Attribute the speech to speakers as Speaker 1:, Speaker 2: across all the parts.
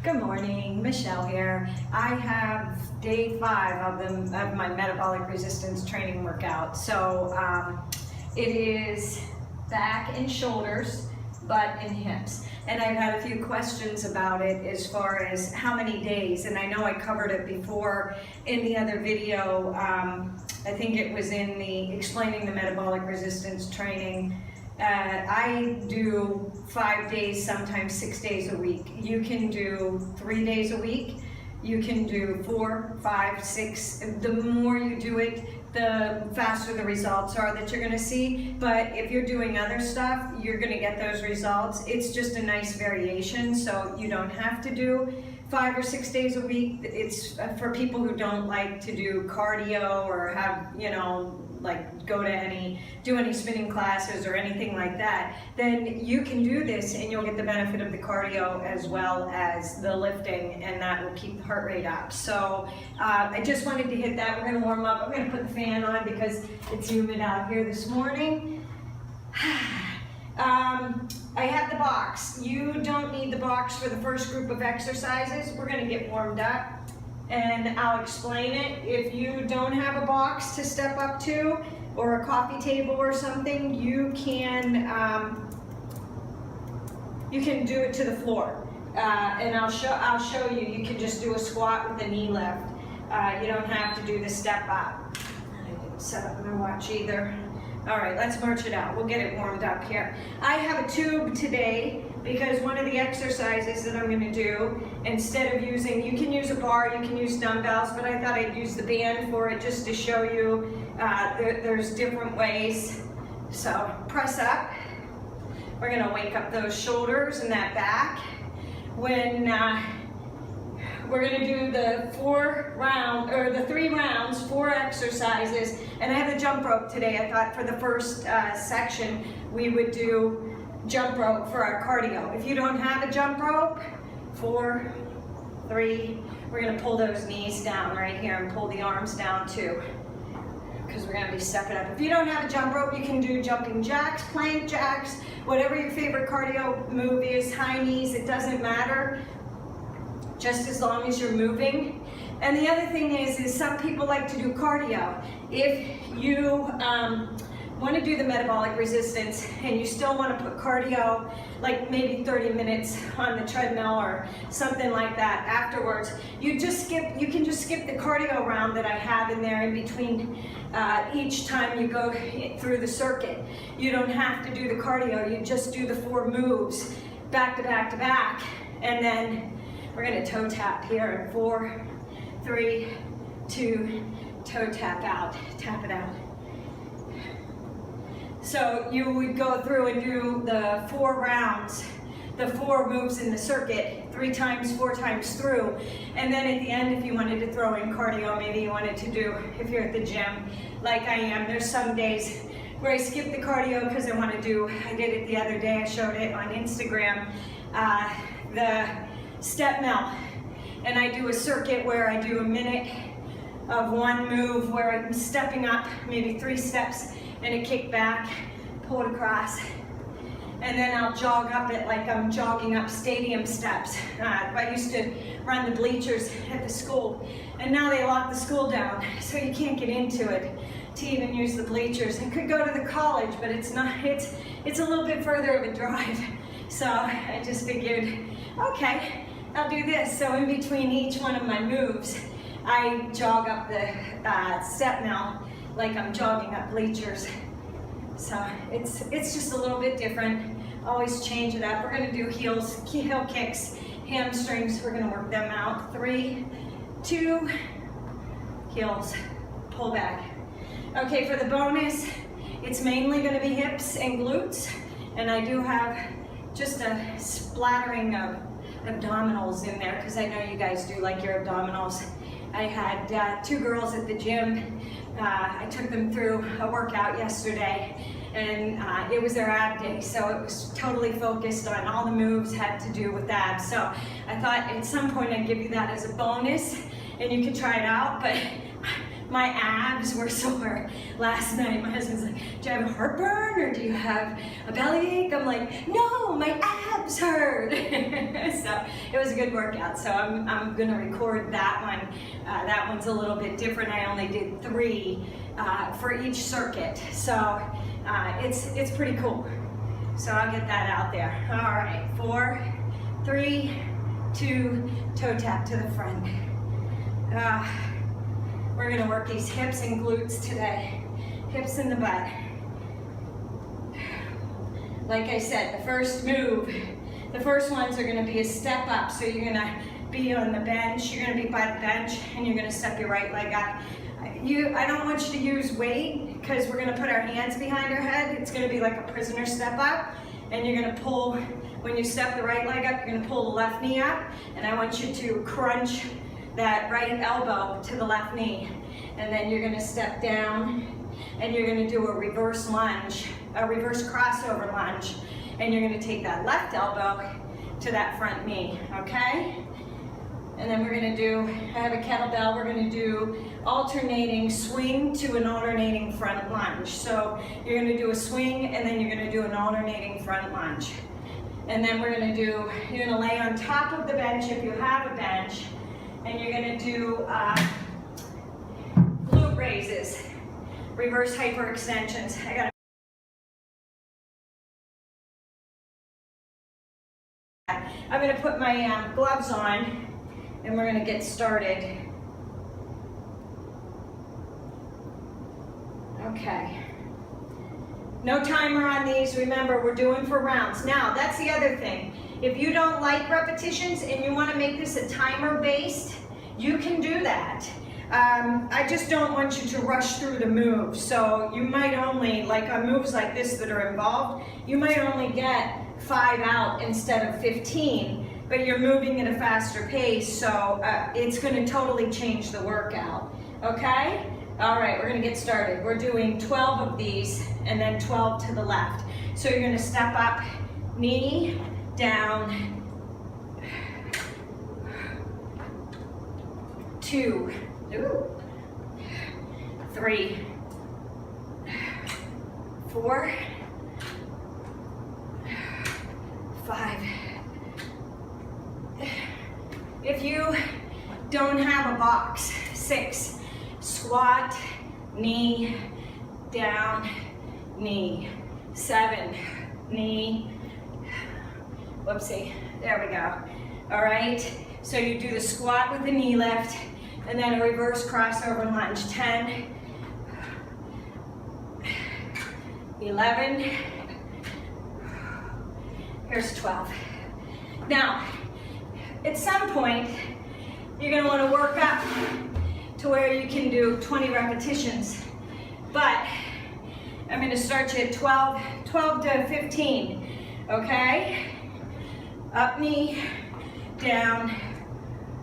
Speaker 1: Good morning, Michelle here. I have day 5 of my metabolic resistance training workout. So it is back and shoulders, butt and hips. And I've had a few questions about it as far as how many days, and I know I covered it before in the other video. I think it was in the explaining the metabolic resistance training. I do 5 days, sometimes 6 days a week. You can do 3 days a week. You can do 4, 5, 6. The more you do it, the faster the results are that you're going to see. But if you're doing other stuff, you're going to get those results. It's just a nice variation, so you don't have to do 5 or 6 days a week. It's for people who don't like to do cardio or have, like do any spinning classes or anything like that, then you can do this and you'll get the benefit of the cardio as well as the lifting, and that will keep the heart rate up. So I just wanted to hit that. We're going to warm up. I'm going to put the fan on because it's humid out here this morning. I have the box. You don't need the box for the first group of exercises. We're going to get warmed up and I'll explain it. If you don't have a box to step up to or a coffee table or something, you can do it to the floor. And I'll show you. You can just do a squat with a knee lift. You don't have to do the step up. I didn't set up my watch either. All right, let's march it out. We'll get it warmed up here. I have a tube today because one of the exercises that I'm going to do, instead of using, you can use a bar, you can use dumbbells, but I thought I'd use the band for it just to show you there's different ways. So press up. We're going to wake up those shoulders and that back. When we're going to do the 3 rounds, 4 exercises, and I have a jump rope today. I thought for the first section we would do jump rope for our cardio. If you don't have a jump rope, 4, 3, we're going to pull those knees down right here and pull the arms down too, because we're going to be stepping up. If you don't have a jump rope, you can do jumping jacks, plank jacks, whatever your favorite cardio move is, high knees, it doesn't matter, just as long as you're moving. And the other thing is some people like to do cardio. If you want to do the metabolic resistance and you still want to put cardio, like maybe 30 minutes on the treadmill or something like that afterwards, you can just skip the cardio round that I have in there in between each time you go through the circuit. You don't have to do the cardio, you just do the 4 moves back to back to back, and then we're going to toe tap here in 4, 3, 2, toe tap out, tap it out. So you would go through and do the 4 rounds, the 4 moves in the circuit, 3 times, 4 times through. And then at the end, if you wanted to throw in cardio, maybe you wanted to do, if you're at the gym, like I am, there's some days where I skip the cardio because I did it the other day, I showed it on Instagram, the step mill. And I do a circuit where I do a minute of 1 move where I'm stepping up, maybe 3 steps, and a kick back, pull it across, and then I'll jog up it like I'm jogging up stadium steps. I used to run the bleachers at the school, and now they lock the school down, so you can't get into it to even use the bleachers. I could go to the college, but it's a little bit further of a drive. So I just figured, okay, I'll do this. So in between each one of my moves, I jog up the step mill like I'm jogging up bleachers. So it's just a little bit different. Always change it up. We're going to do heel kicks, hamstrings. We're going to work them out. 3, 2, heels, pull back. Okay, for the bonus, it's mainly going to be hips and glutes, and I do have just a splattering of abdominals in there because I know you guys do like your abdominals. I had 2 girls at the gym. I took them through a workout yesterday, and it was their ab day, so it was totally focused on all the moves had to do with abs. So I thought at some point I'd give you that as a bonus, and you could try it out. But My abs were sore last night. My husband's like, do you have a heartburn or do you have a bellyache? I'm like, no, my abs hurt. So it was a good workout. So I'm gonna record that one. That one's a little bit different. I only did 3 for each circuit. So it's pretty cool. So I'll get that out there. All right, 4, 3, 2, toe tap to the front. We're gonna work these hips and glutes today. Hips in the butt. Like I said, the first move, the first ones are gonna be a step up. So you're gonna be on the bench, you're gonna be by the bench, and you're gonna step your right leg up. I don't want you to use weight because we're gonna put our hands behind our head. It's gonna be like a prisoner step up, and you're gonna pull, when you step the right leg up, you're gonna pull the left knee up, and I want you to crunch that right elbow to the left knee. And then you're gonna step down, and you're gonna do a reverse lunge, a reverse crossover lunge, and you're gonna take that left elbow to that front knee, okay? And then we're gonna do, I have a kettlebell, we're gonna do alternating swing to an alternating front lunge. So you're gonna do a swing and then you're gonna do an alternating front lunge. And then we're gonna do, you're gonna lay on top of the bench if you have a bench, and you're gonna do glute raises, reverse hyperextensions. I'm gonna put my gloves on, and we're gonna get started. Okay. No timer on these. Remember, we're doing for rounds. Now, that's the other thing. If you don't like repetitions and you want to make this a timer based, you can do that. I just don't want you to rush through the moves. So you might only, like on moves like this that are involved, you might only get 5 out instead of 15. But you're moving at a faster pace, so it's going to totally change the workout, okay? All right, we're going to get started. We're doing 12 of these and then 12 to the left. So you're going to step up, knee, down, 2, 3, 4, 5. If you don't have a box, 6, squat, knee, down, knee, 7, knee, whoopsie, there we go. All right, so you do the squat with the knee lift, and then a reverse crossover lunge, 10, 11, here's 12. Now, at some point, you're gonna wanna work up to where you can do 20 repetitions. But I'm gonna start you at 12 to 15, okay? Up knee, down,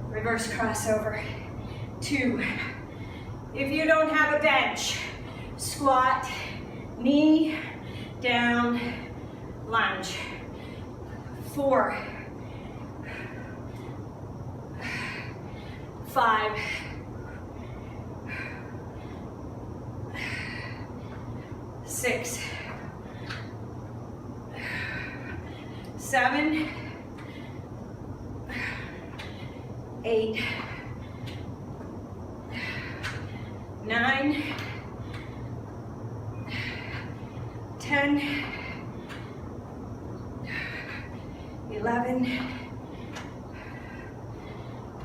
Speaker 1: reverse crossover, 2. If you don't have a bench, squat, knee, down, lunge, 4, 5, 6, 7, 8, 9, 10, 11,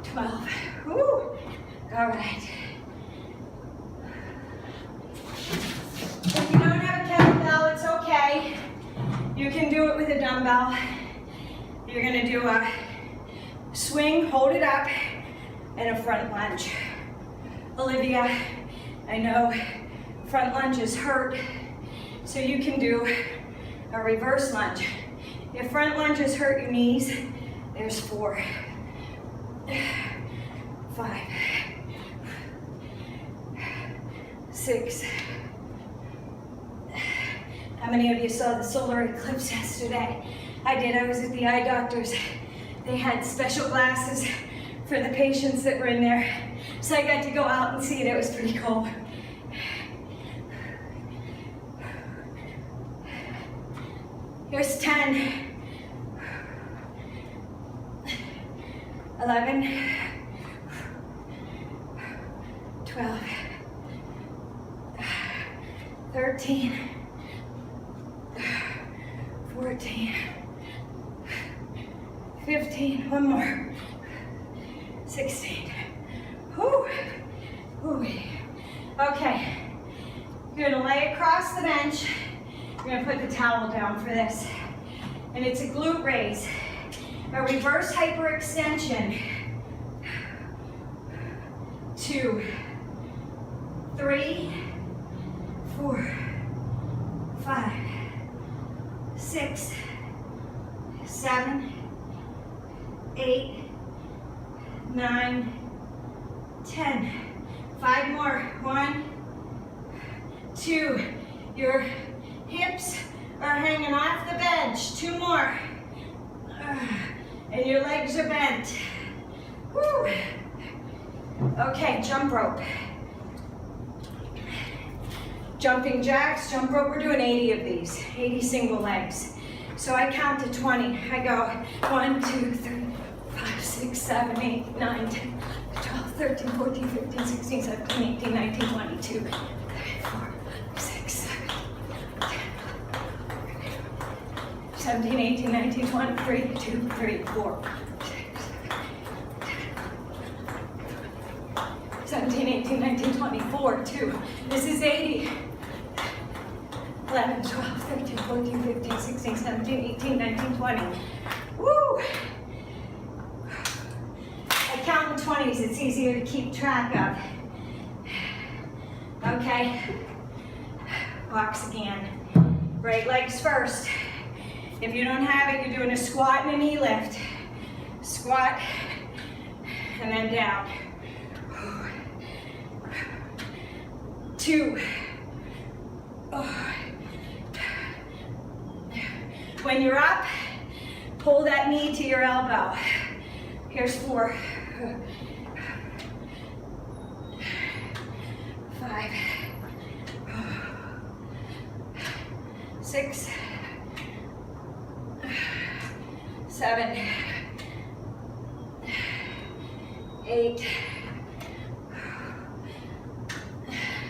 Speaker 1: 12. Woo. All right. If you don't have a kettlebell, it's okay. You can do it with a dumbbell. You're gonna do a swing, hold it up, and a front lunge. Olivia, I know front lunges hurt, so you can do a reverse lunge. If front lunges hurt your knees, there's 4, 5, 6. How many of you saw the solar eclipse yesterday? I did. I was at the eye doctor's. They had special glasses for the patients that were in there, So I got to go out and see it. It was pretty cool. Here's 10. 11. 12. 13. 14. 15. One more. 16. Whew. Whew. Okay. You're gonna lay across the bench. You're gonna put the towel down for this. And it's a glute raise. A reverse hyperextension. 2, 3, 4, 5, 6, 7, 8, 9, 10. 5 more. 1, 2. Your hips are hanging off the bench. 2 more. And your legs are bent. Woo. Okay, jump rope. Jumping jacks, jump rope. We're doing 80 of these, 80 single legs. So I count to 20. I go 1, 2, 3, 5, 6, 7, 8, 9, 10, 12, 13, 14, 15, 16, 17, 18, 19, 22, 3, 4, 6, 7, 10, 17, 18, 19, 20, 3, 2, 3, 4, 17, 18, 19, 24, 2. This is 80. 11, 12, 13, 14, 15, 16, 17, 18, 19, 20. Woo! I count in 20s. It's easier to keep track of. Okay. Box again. Right legs first. If you don't have it, you're doing a squat and a knee lift. Squat and then down. 2. When you're up, pull that knee to your elbow. Here's 4. 5. 6. 7. 8.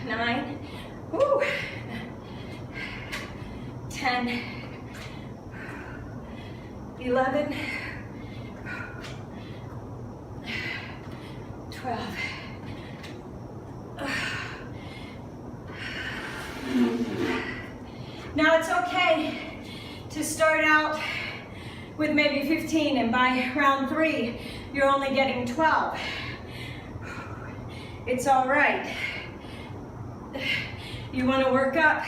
Speaker 1: 9. Woo. 10. 11. 12. Now it's okay to start out with maybe 15 and by round 3 you're only getting 12. It's all right. You want to work up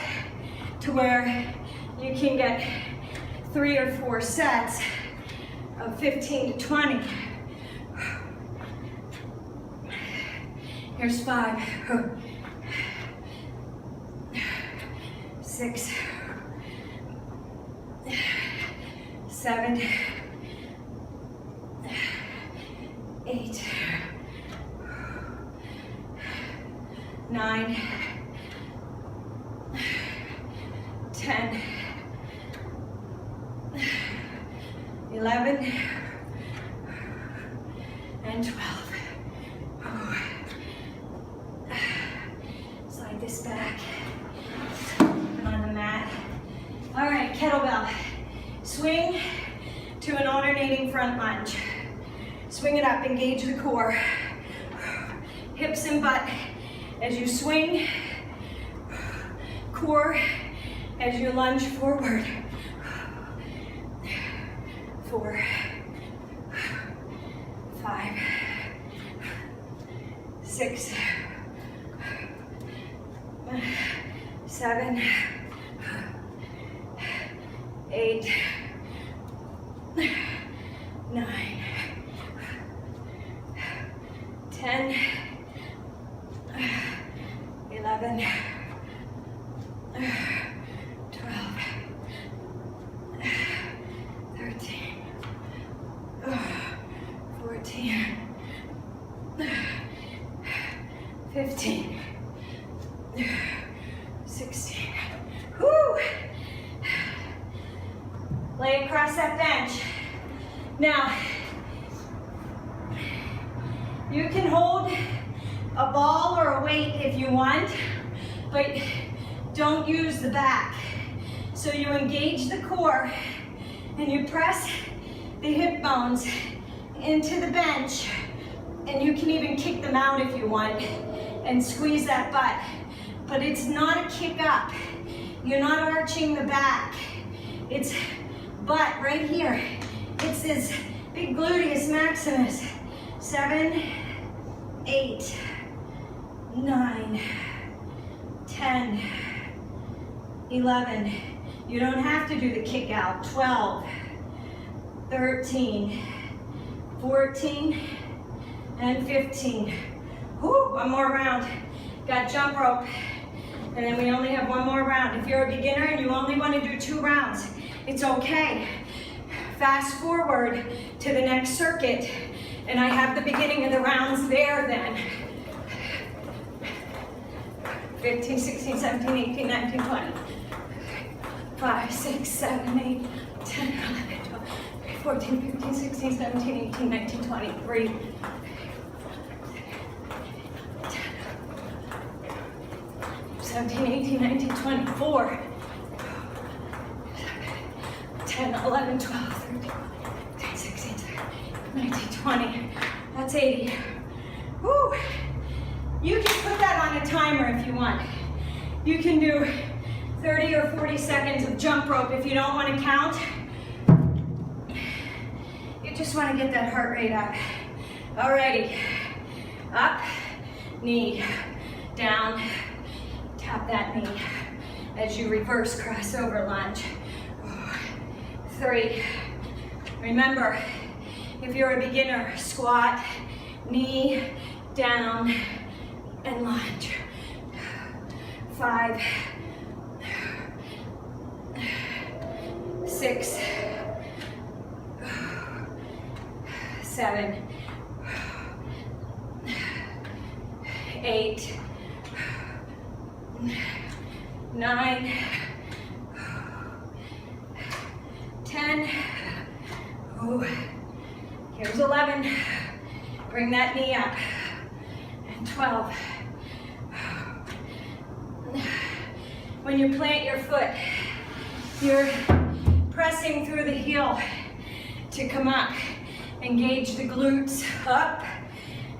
Speaker 1: to where you can get 3 or 4 sets of 15 to 20. Here's 5, 6, 7, 8, 9, 10, 11, and 12. Slide this back on the mat. All right, kettlebell. Swing to an alternating front lunge. Swing it up, engage the core. Hips and butt as you swing. Core as you lunge forward. 4, 5, 6, 7, 8, 9, 10, 11, 12, 13, 14, 15, Lay across that bench. Now, you can hold a ball or a weight if you want, but don't use the back. So you engage the core and you press the hip bones into the bench, and you can even kick them out if you want and squeeze that butt. But it's not a kick up. You're not arching the back. It's butt right here. It's this big gluteus maximus. 7, 8, 9, 10, 11. You don't have to do the kick out. 12, 13, 14, and 15. Whoo, one more round. Got jump rope. And then we only have one more round. If you're a beginner and you only want to do 2 rounds, it's okay. Fast forward to the next circuit, and I have the beginning of the rounds there then. 15, 16, 17, 18, 19, 20. 5, 6, 7, 8, 10, 11, 12, 14, 15, 16, 17, 18, 19, 20, 3. 17, 18, 19, 20, 4, 10, 11, 12, 13, 14, 16, 19, 20. That's 80. Woo! You can put that on a timer if you want. You can do 30 or 40 seconds of jump rope if you don't want to count. You just want to get that heart rate up. Alrighty. Up, knee, down, tap that knee as you reverse crossover lunge. 3. Remember, if you're a beginner, squat, knee, down, and lunge. 5, 6, 7, 8, 9, 10. Ooh. Here's 11. Bring that knee up. And 12. When you plant your foot, you're pressing through the heel to come up. Engage the glutes up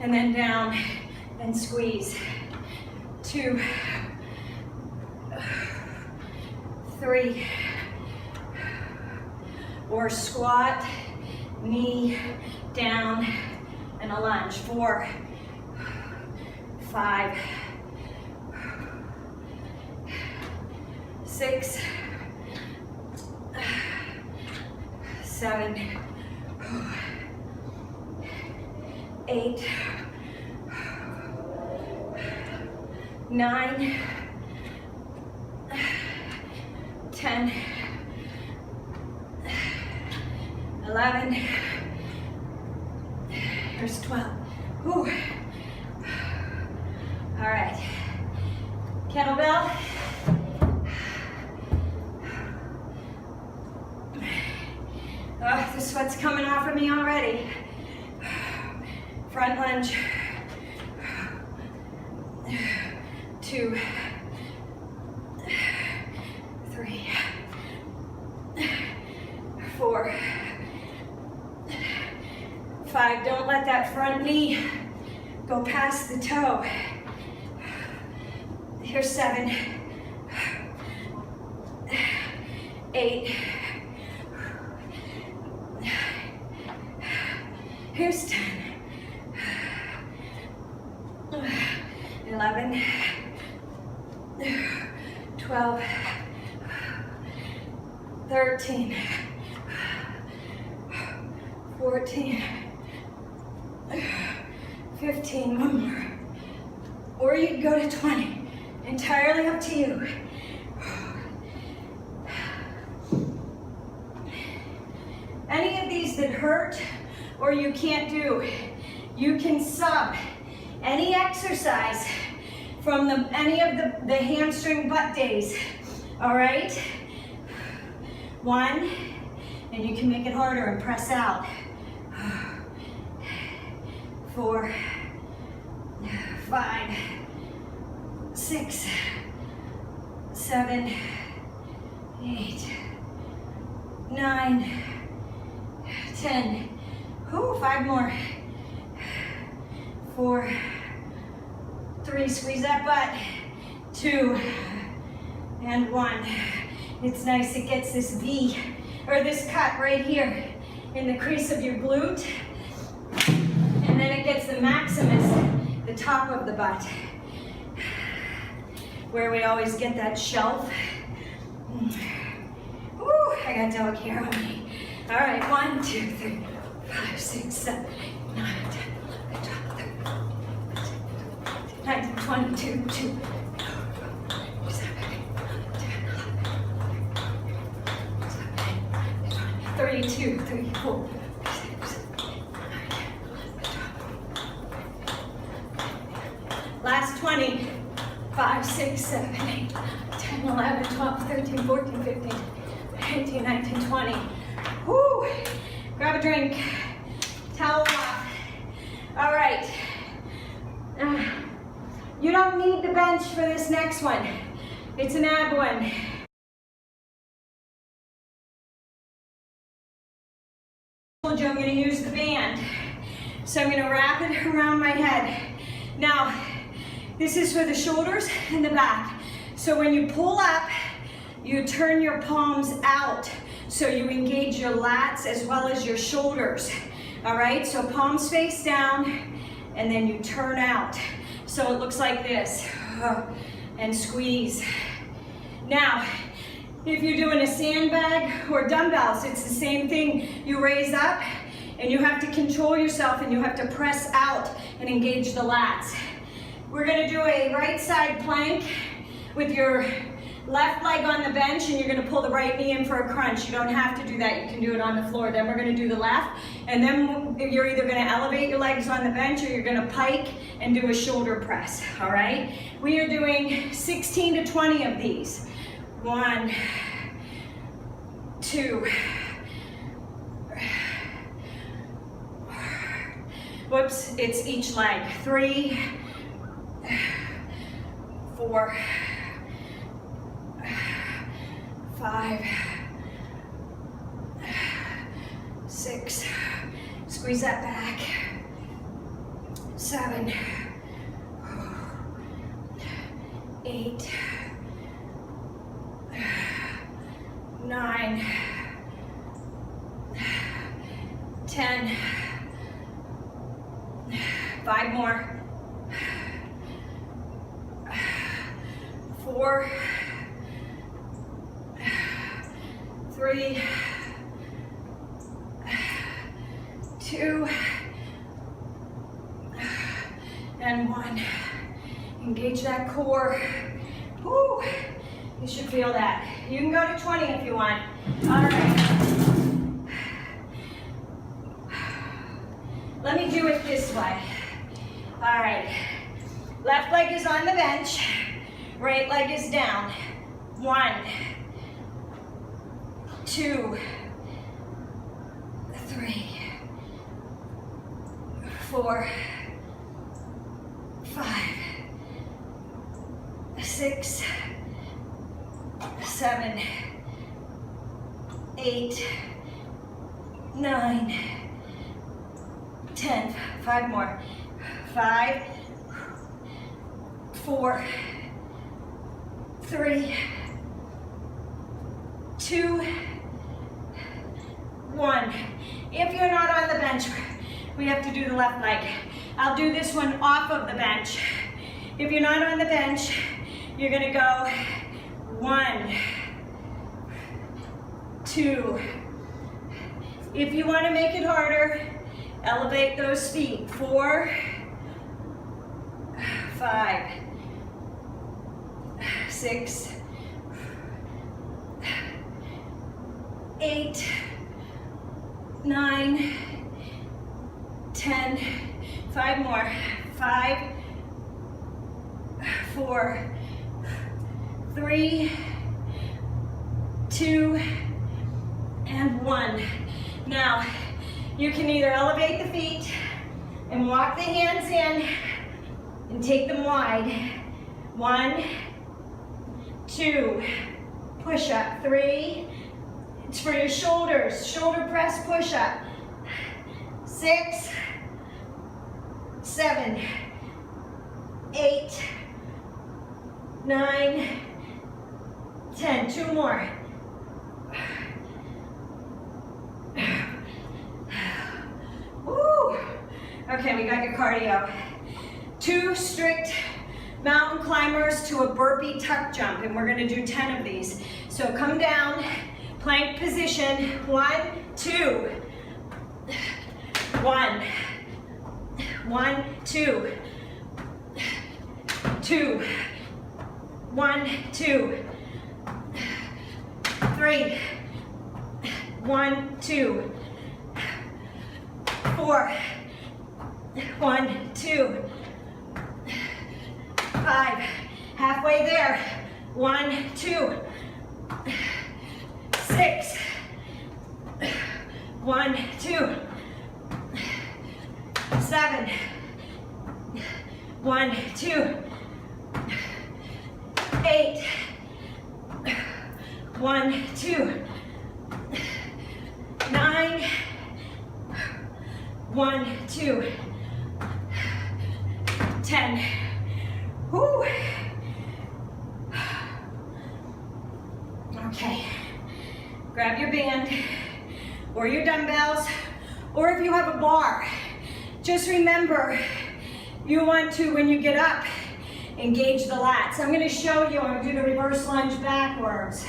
Speaker 1: and then down and squeeze. 2, 3, or squat, knee down, and a lunge. 4, 5, 6, 7, 8, 9, 10, 11, here's 12. Whew. All right, kettlebell. Oh, the sweat's coming off of me already. Front lunge. 2, 3, 4, 5. Don't let that front knee go past the toe. Here's 7, 8. Here's 10. 11, 12, 13, 14, 15, one more. Or you can go to 20, entirely up to you. Any of these that hurt or you can't do, you can sub any exercise from any of the hamstring butt days. All right? 1, And you can make it harder and press out. 4, 5, 6, 7, 8, 9, 10. Ooh, 5 more. 4, 3, squeeze that butt. 2, and 1. It's nice, it gets this V, or this cut right here in the crease of your glute. And then it gets the maximus, the top of the butt, where we always get that shelf. Ooh, I got dog hair on me. All right, 1, 2, 3, 5, 6, 7, 8, 9, 10, 11, 12, 13, 19, 20, 2, 32, 34. Last 20. 5, 6, 7, 8, 10, 11, 12, 13, 14, 15, 18, 19, 20. Woo! Grab a drink. Towel off. All right. You don't need the bench for this next one. It's an ab one. I'm going to use the band. So I'm going to wrap it around my head. Now, this is for the shoulders and the back. So when you pull up, you turn your palms out. So you engage your lats as well as your shoulders. All right, so palms face down and then you turn out. So it looks like this. And squeeze. Now, if you're doing a sandbag or dumbbells, it's the same thing. You raise up and you have to control yourself and you have to press out and engage the lats. We're gonna do a right side plank with your left leg on the bench and you're gonna pull the right knee in for a crunch. You don't have to do that, you can do it on the floor. Then we're gonna do the left and then you're either gonna elevate your legs on the bench or you're gonna pike and do a shoulder press, all right? We are doing 16 to 20 of these. 1, 2, whoops, it's each leg. 3, 4, 5, 6, squeeze that back. 7, 8, 9, 10, 5 more. 4, 3, 2, and 1. Engage that core. Woo. You should feel that. You can go to 20 if you want. All right. Let me do it this way. All right. Left leg is on the bench. Right leg is down. 1, 2, 3, 4, 5, 6, 7, 8, 9, 10. 5 more. 5, 4, 3, 2, 1. If you're not on the bench, we have to do the left leg. I'll do this one off of the bench. If you're not on the bench, you're gonna go 1, 2. If you wanna make it harder, elevate those feet. 4, 5, 6, 8, 9, 10. 5 more. 5, 4, 3, 2, and 1. Now, you can either elevate the feet and walk the hands in and take them wide. 1, 2, push up. 3, it's for your shoulders. Shoulder press push up. 6, 7, 8, 9, 10. 2 more. Woo. Okay, we got your cardio. 2 strict mountain climbers to a burpee tuck jump, and we're going to do 10 of these. So come down, plank position. 1, 2. 1, 1, 2. 2. 1, 2. 3. 1, 2. 4. 1, 2. 5. Halfway there. 1, 2. 6. 1, 2. 7. 1, 2. 8. 1, 2. 9. 1, 2. 10. Whew. Okay. Grab your band or your dumbbells, or if you have a bar, just remember you want to, when you get up, engage the lats. I'm going to show you. I'm going to do the reverse lunge backwards.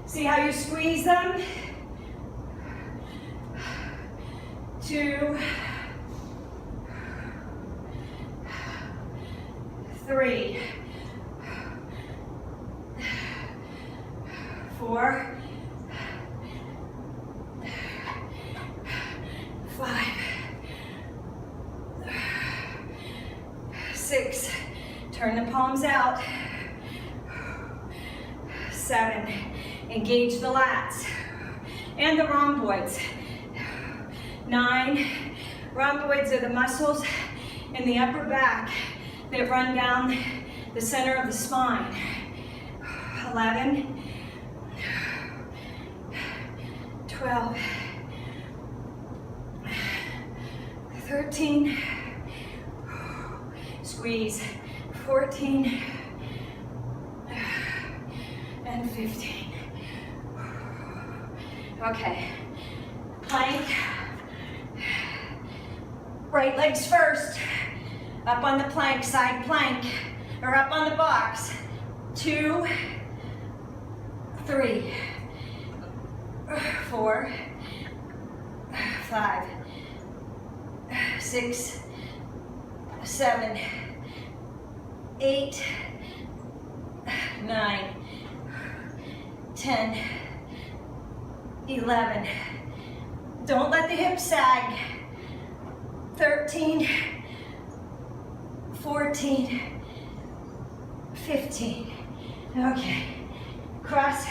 Speaker 1: See how you squeeze them? 2, 3, 4, 5, 6, turn the palms out. 7, engage the lats and the rhomboids. 9, rhomboids are the muscles in the upper back that run down the center of the spine. 11, 12, 13, squeeze, 14, and 15. Okay, plank, right legs first, up on the plank, side plank, or up on the box. 2, 3, 4, 5, 6, 7, 8, 9, 10, 11. Don't let the hips sag. 13, 14, 15. Okay, cross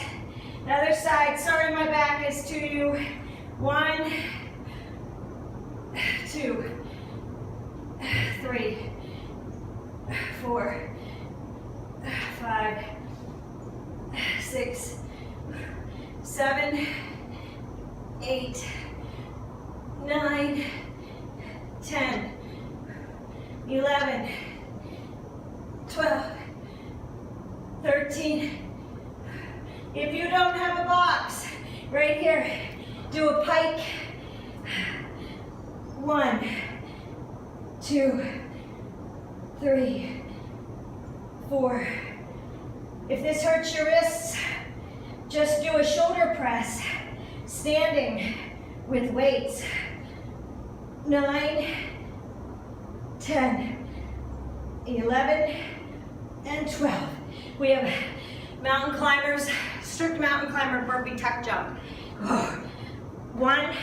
Speaker 1: the other side. Sorry, my back is to you. 1, 2, 3, 4, 5, 6, 7, 8, 9, 10, 11, 12, 13. If you don't have a box, right here, do a pike. 1, 2, 3, 4. If this hurts your wrists, just do a shoulder press, standing with weights. 9, 10, 11, and 12. We have mountain climbers, strict mountain climber burpee tuck jump. 1,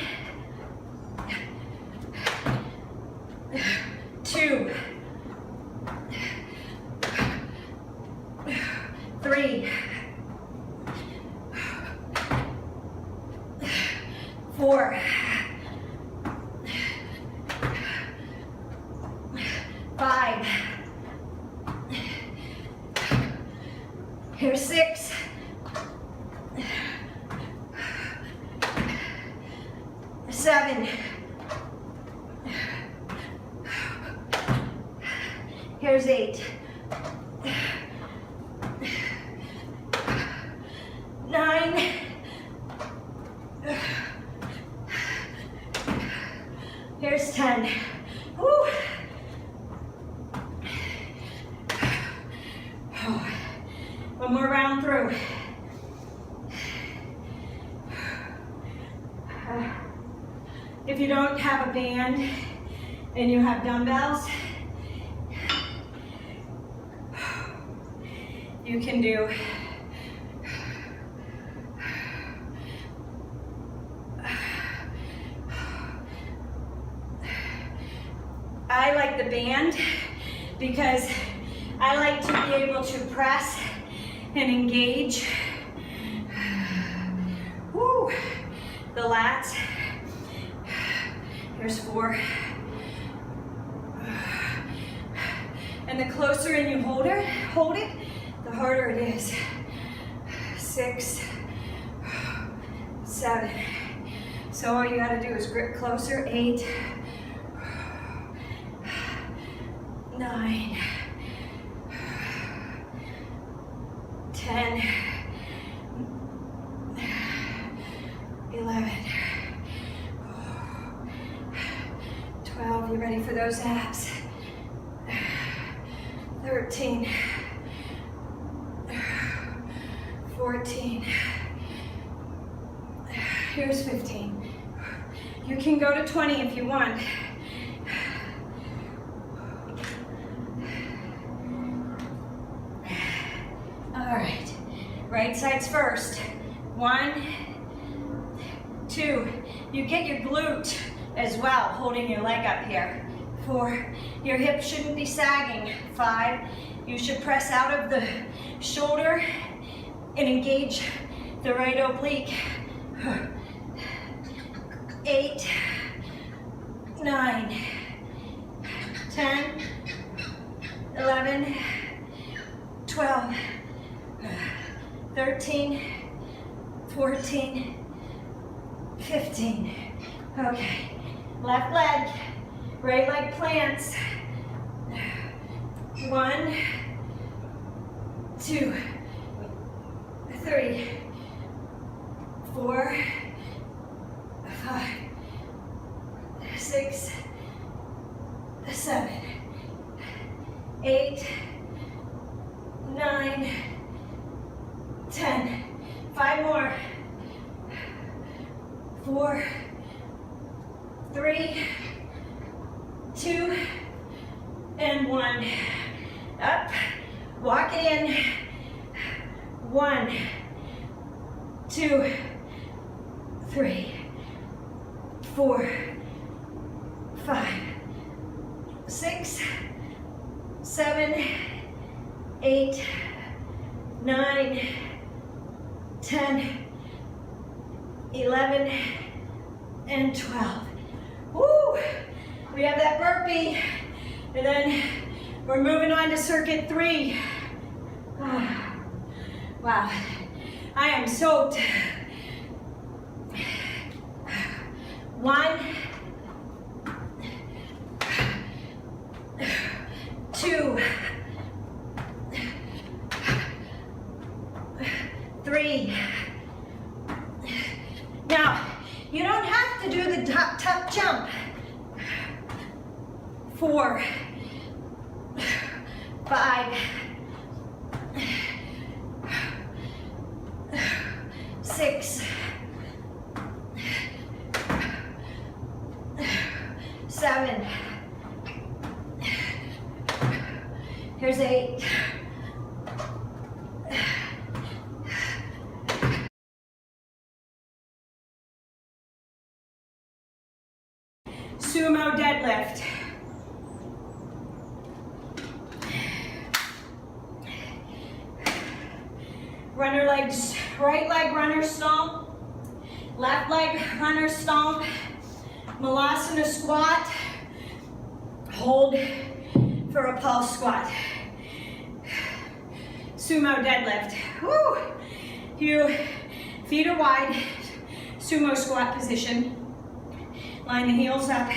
Speaker 1: 2, 3, 4, 5, here's 6, 7, here's 8, 9, here's 10. Woo. One more round through. If you don't have a band and you have dumbbells, you can do I like the band because I like to be able to press and engage. Woo. The lats. Here's 4. And the closer in you hold it, the harder it is. 6, 7. So all you gotta do is grip closer. 8, 9, 10, 11, 12, you ready for those abs? 13, 14, here's 15. You can go to 20 if you want. All right, right sides first. 1, 2, you get your glute as well, holding your leg up here. 4, your hips shouldn't be sagging. 5, you should press out of the shoulder and engage the right oblique. 8, 9, 10, 11, 12, 13, 14, 15. Okay, left leg, right leg plants. 1, 2, 3, 4, 5, 6, 7, 8, 9, 10. 5 more. 4, 3, 2, and 1. Up, walk it in. 1, 2, 3, 4, 5, 6, 7, 8, 9, 10, 11, and 12. Woo! We have that burpee, and then we're moving on to circuit 3. Oh, wow, I am soaked. 1, 2, 3. Now, you don't have to do the top jump. 4, 5, 6, 7. Here's 8. Sumo deadlift. Runner legs, right leg runner stomp, Left leg runner stomp, Malasana squat, hold for a pulse squat. Sumo deadlift. Woo! You feet are wide, sumo squat position. Line the heels up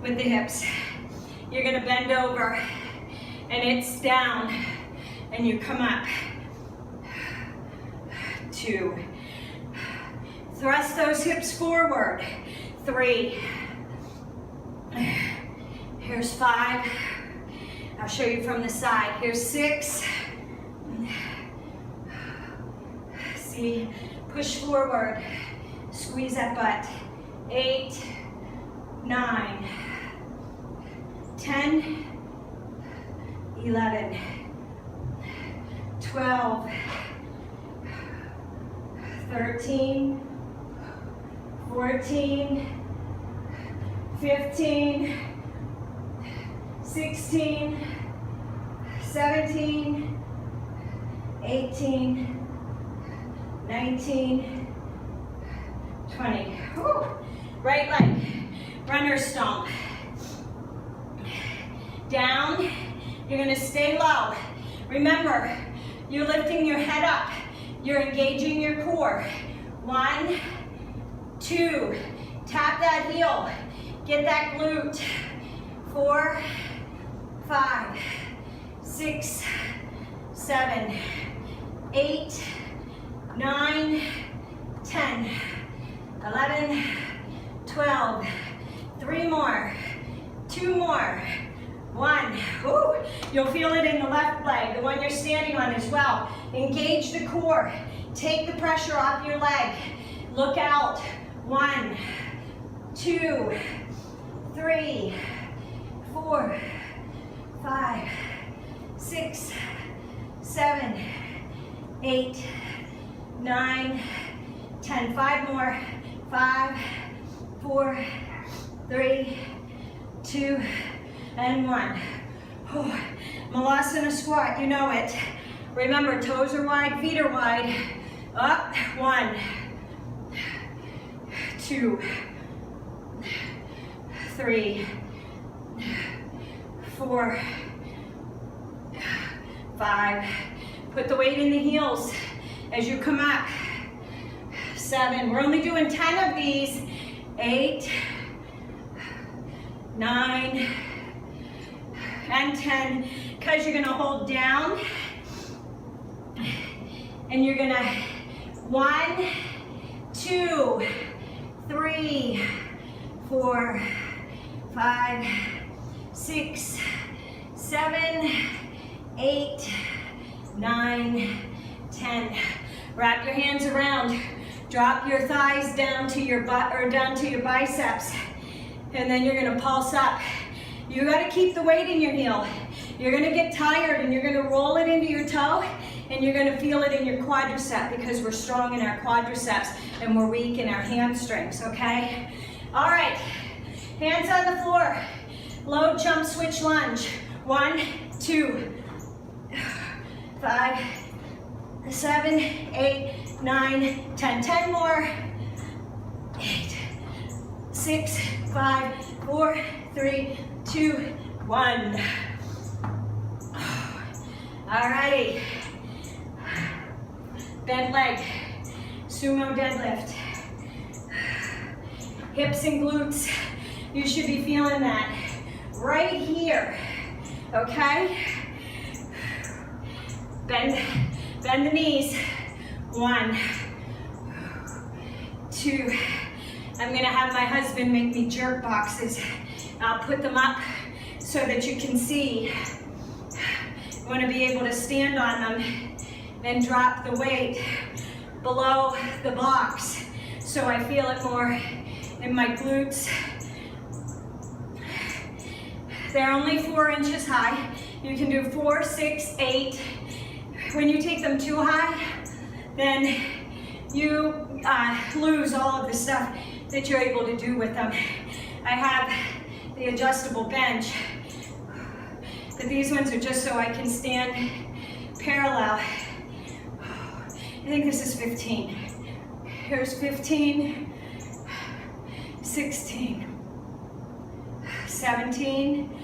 Speaker 1: with the hips. You're gonna bend over and it's down and you come up. 2. Thrust those hips forward. 3. Here's 5. I'll show you from the side. Here's 6. See, push forward. Squeeze that butt. 8, 9, 10, 11, 12, 13, 14, 15, 16, 17, 18, 19, 20. Woo. Right leg, runner stomp. Down, you're gonna stay low. Remember, you're lifting your head up. You're engaging your core. 1, 2, tap that heel. Get that glute. 4, 5, 6, 7, 8, 9, 10, 11, 12, 3 more, 2 more, 1. Woo. You'll feel it in the left leg, the one you're standing on as well. Engage the core. Take the pressure off your leg. Look out. 1, 2, 3, 4, 5, 6, 7, 8, 9, 10. 5 more. 5, 4, 3, 2, and 1. Oh, Malasana squat, you know it. Remember, toes are wide, feet are wide. Up, 1, 2, 3, 4, 5. Put the weight in the heels as you come up. 7. We're only doing 10 of these. 8, 9, and 10. Because you're going to hold down. And you're going to 1, 2, 3, 4, 5, 6, 7, 8, 9, 10. Wrap your hands around. Drop your thighs down to your butt or down to your biceps. And then you're gonna pulse up. You gotta keep the weight in your heel. You're gonna get tired and you're gonna roll it into your toe and you're gonna feel it in your quadricep because we're strong in our quadriceps and we're weak in our hamstrings, okay? All right, hands on the floor. Load, jump, switch, lunge. 1, 2, 5, 7, 8, 9, 10. 10 more. 8, 6, 5, 4, 3, 2, 1. Alrighty. Bent leg, sumo deadlift. Hips and glutes, you should be feeling that right here, okay? Bend the knees. 1, 2. I'm gonna have my husband make me jerk boxes. I'll put them up so that you can see. You wanna be able to stand on them and drop the weight below the box so I feel it more in my glutes. They're only 4 inches high. You can do 4, 6, 8. When you take them too high, then you lose all of the stuff that you're able to do with them. I have the adjustable bench, but these ones are just so I can stand parallel. I think this is 15. Here's 15, 16, 17,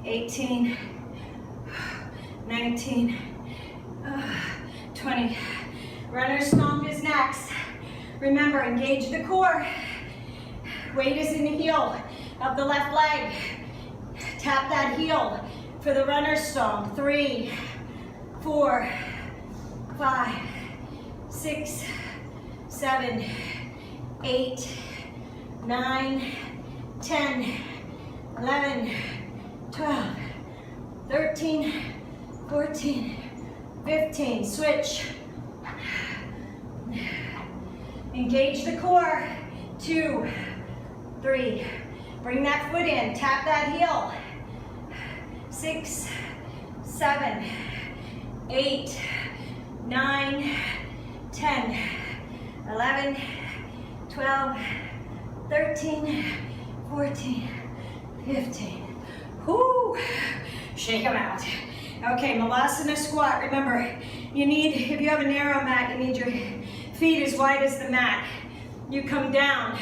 Speaker 1: 18, 19, 20. Runner stomp is next. Remember, engage the core. Weight is in the heel of the left leg. Tap that heel for the runner stomp. 3, 4, 5, 6, 7, 8, 9, 10, 11, 12, 13, 14, 15. Switch. Engage the core. 2, 3. Bring that foot in. Tap that heel. 6, 7, 8, 9, 10, 11, 12, 13, 14, 15. Whoo! Shake them out. Okay, Malasana squat. Remember, you need, if you have a narrow mat, you need your feet as wide as the mat. You come down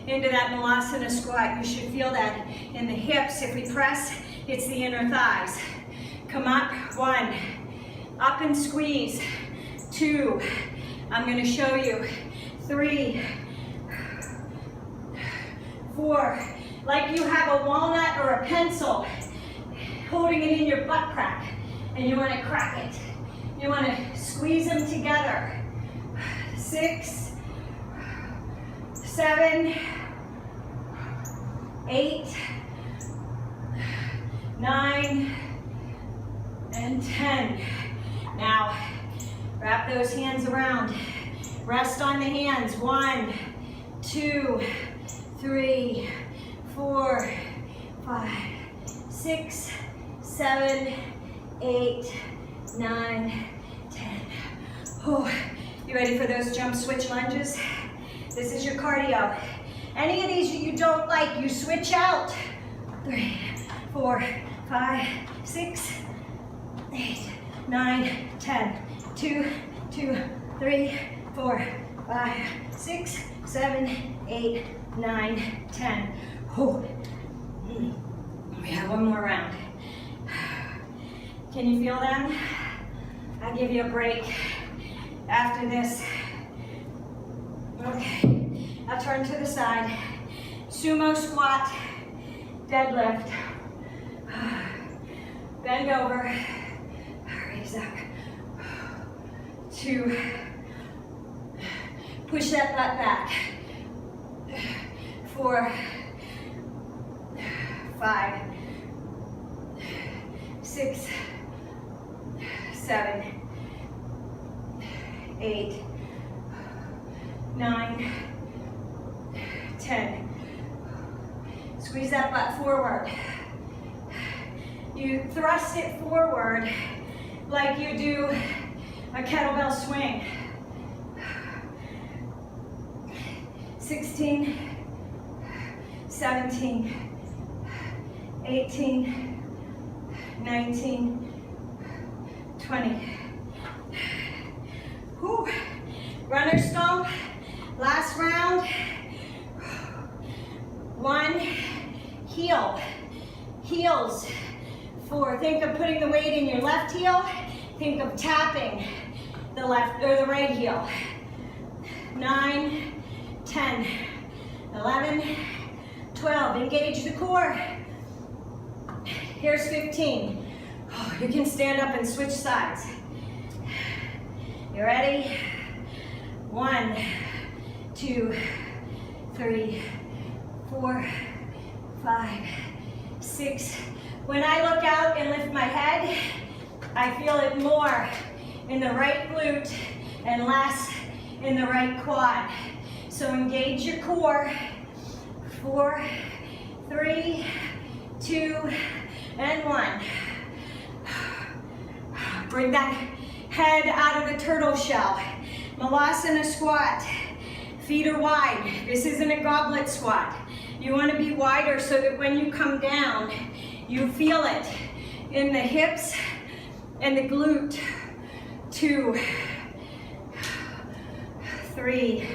Speaker 1: into that Malasana squat. You should feel that in the hips. If we press, it's the inner thighs. Come up. 1. Up and squeeze. 2. I'm going to show you. 3, 4. Like you have a walnut or a pencil, holding it in your butt crack, and you want to crack it. You want to squeeze them together. 6, 7, 8, 9, and 10. Now, wrap those hands around. Rest on the hands. 1, 2, 3, 4, 5, 6, 7, 8, 9, 10. Oh, you ready for those jump switch lunges? This is your cardio. Any of these you don't like, you switch out. 3, 4, 5, 6, 8, 9, 10. 2, 2, 3, 4, 5, 6, 7, 8, 9, 10. Oh. We have one more round. Can you feel them? I'll give you a break after this. Okay, I'll turn to the side. Sumo squat, deadlift. Bend over, raise up. 2, push that butt back. 4, 5, 6, 7, 8, 9, 10. Squeeze that butt forward. You thrust it forward like you do a kettlebell swing. 16, 17, 18, 19, 20. Whew. Runner stomp, last round. 1, heel, heels. 4, think of putting the weight in your left heel. Think of tapping the left or the right heel. 9, 10, 11, 12. Engage the core. Here's 15. Oh, you can stand up and switch sides. You ready? 1, 2, 3, 4, 5, 6. When I look out and lift my head, I feel it more in the right glute and less in the right quad. So engage your core. 4, 3, 2, and 1. Bring that head out of the turtle shell. Malasana squat. Feet are wide. This isn't a goblet squat. You want to be wider so that when you come down, you feel it in the hips and the glute. 2, 3,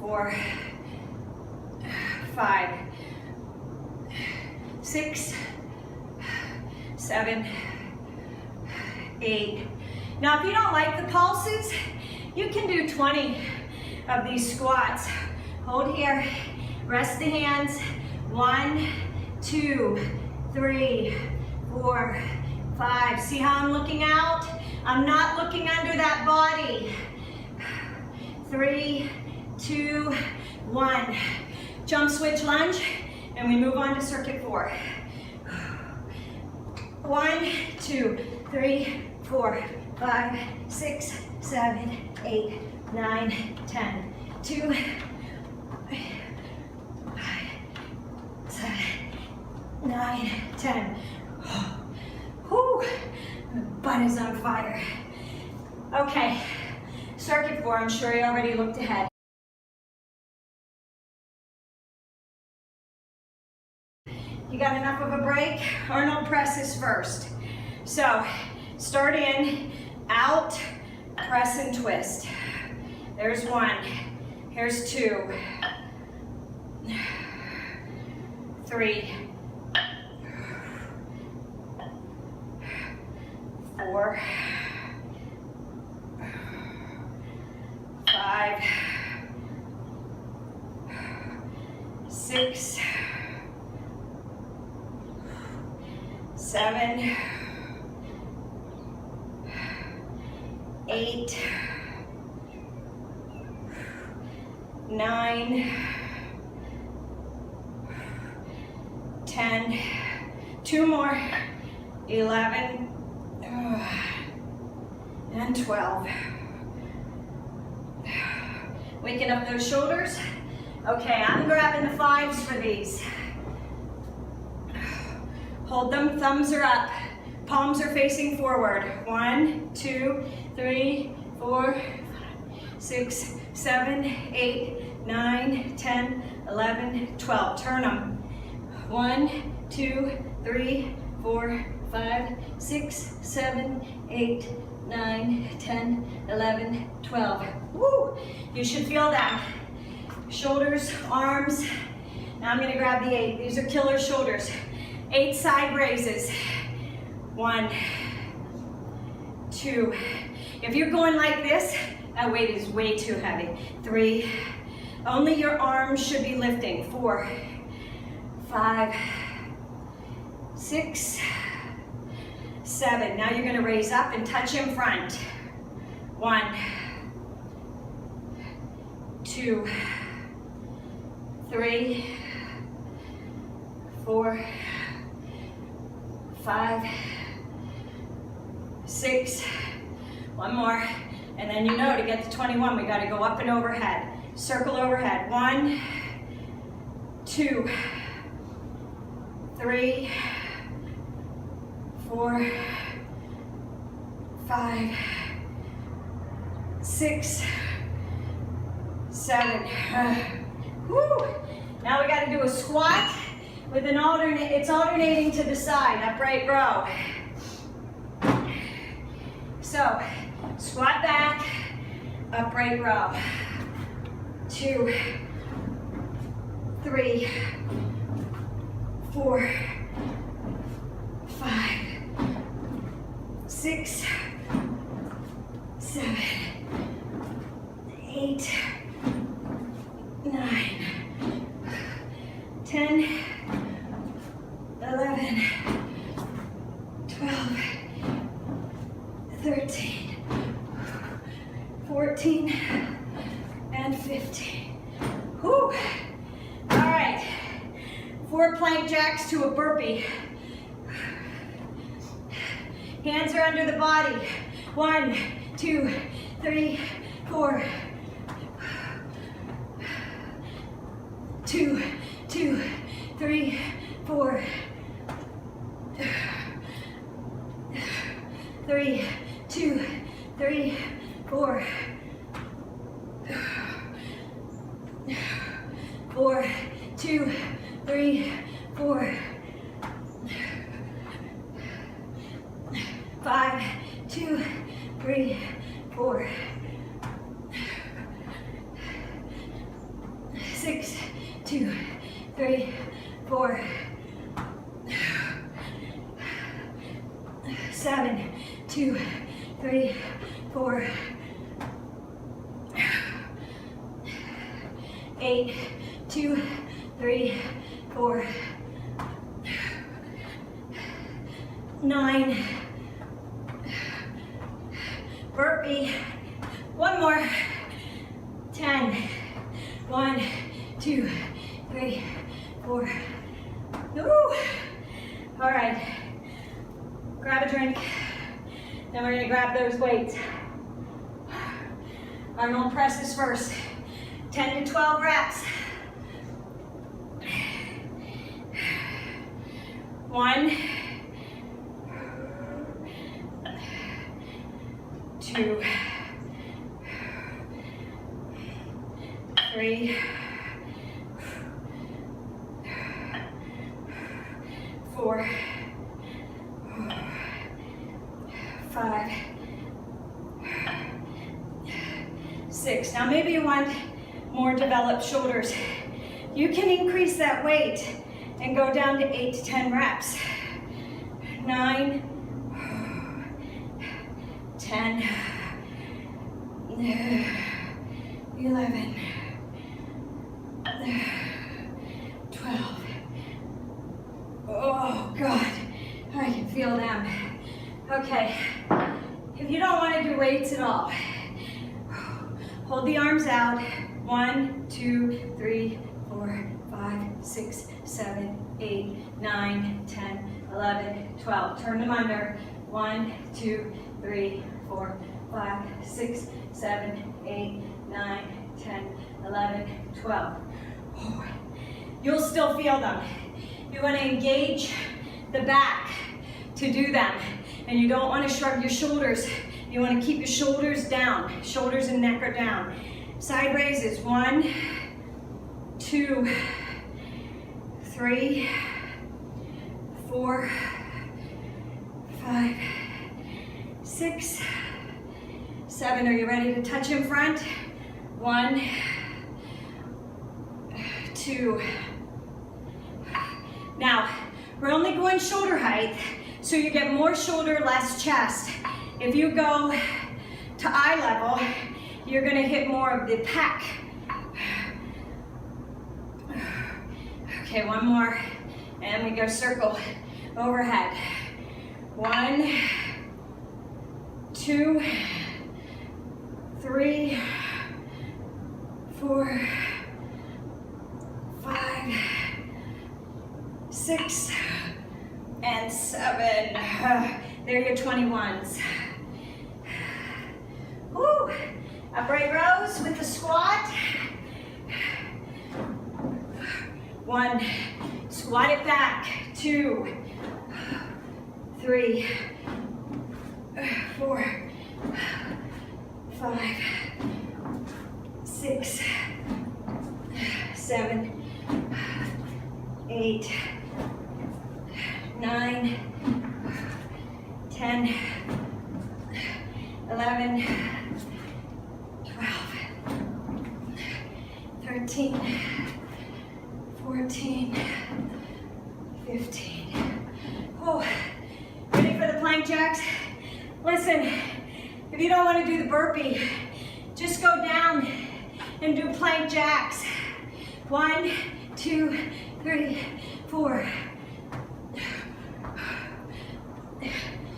Speaker 1: 4, 5, 6, 7, 8. Now, if you don't like the pulses, you can do 20 of these squats. Hold here, rest the hands. 1, 2, 3, 4, 5. See how I'm looking out? I'm not looking under that body. 3, 2, 1. Jump switch lunge, and we move on to circuit 4. 1, 2, 3, 4, 5, 6, 7, 8, 9, 10. 2, 5, 7, 9, 10. Whew, the butt is on fire. Okay, circuit 4, I'm sure you already looked ahead. You got enough of a break? Arnold presses first. So, start in, out, press and twist. There's 1, here's 2, 3, 4, 5, 6, 7, 8, 9, 10, 2 more, 11, and 12. Waking up those shoulders. Okay, I'm grabbing the 5s for these. Hold them, thumbs are up. Palms are facing forward. 1, 2, 3, 4, 5, 6, 7, 8, 9, 10, 11, 12. Turn them. 1, 2, 3, 4, 5, 6, 7, 8, 9, 10, 11, 12. Woo! You should feel that. Shoulders, arms. Now I'm gonna grab the 8. These are killer shoulders. 8 side raises. 1, 2. If you're going like this, that weight is way too heavy. 3. Only your arms should be lifting. 4, 5, 6, 7. Now you're going to raise up and touch in front. 1, 2, 3, 4, 5, 6. One more. And then you know to get to 21, we got to go up and overhead. Circle overhead. 1, 2, 3, 4, 5, 6, 7. Woo! Now we got to do a squat with an alternate. It's alternating to the side, upright row. So, squat back, upright row. 2, 3, 4, 5, 6, 7, 8, 9, 10, 11, 12, 13, 14, and 15. Whew. All right, 4 plank jacks to a burpee. Hands are under the body. 1, 2, 3, 4. 2, 2, 3, 4. 3, 2, 3, 4. 4, 2, 3, 4. 5, 2, 3, 4. 4, 7, 2, 3, 4, 8, 2, 3, 4, 9, burpee, one more, 10, 1, 2, 3, 4, woo. All right, grab a drink, then we're gonna grab those weights. Arnold presses first, 10 to 12 reps. 1, 2, 3, 4, 5, 6. Now maybe you want more developed shoulders. You can increase that weight and go down to 8 to 10 reps. 9, 10, 11, 12. Oh God, I can feel them. Okay, if you don't want to do weights at all, hold the arms out. 1, 2, 3, 4, 5, 6, 7, 8, 9, 10, 11, 12. Turn them under. 1, 2, 3, 4, 5, 6, 7, 8, 9, 10, 11, 12. Oh, you'll still feel them. You want to engage the back to do them. And you don't want to shrug your shoulders. You want to keep your shoulders down. Shoulders and neck are down. Side raises. 1, 2, 3, 4, 5, 6, 7. Are you ready to touch in front? 1, 2. Now, we're only going shoulder height, so you get more shoulder, less chest. If you go to eye level, you're gonna hit more of the pec. Okay, one more, and we go circle overhead. 1, 2, 3, 4, 5, 6, and 7. There are your 21s. Woo! Upright rows with the squat. 1, squat it back. 2, 3, 4, 5, 6, 7, 8, 9, 10, 11, 12, 13, 14, 15. Oh, ready for the plank jacks? Listen, if you don't want to do the burpee, just go down and do plank jacks. 1, 2, 3, 4.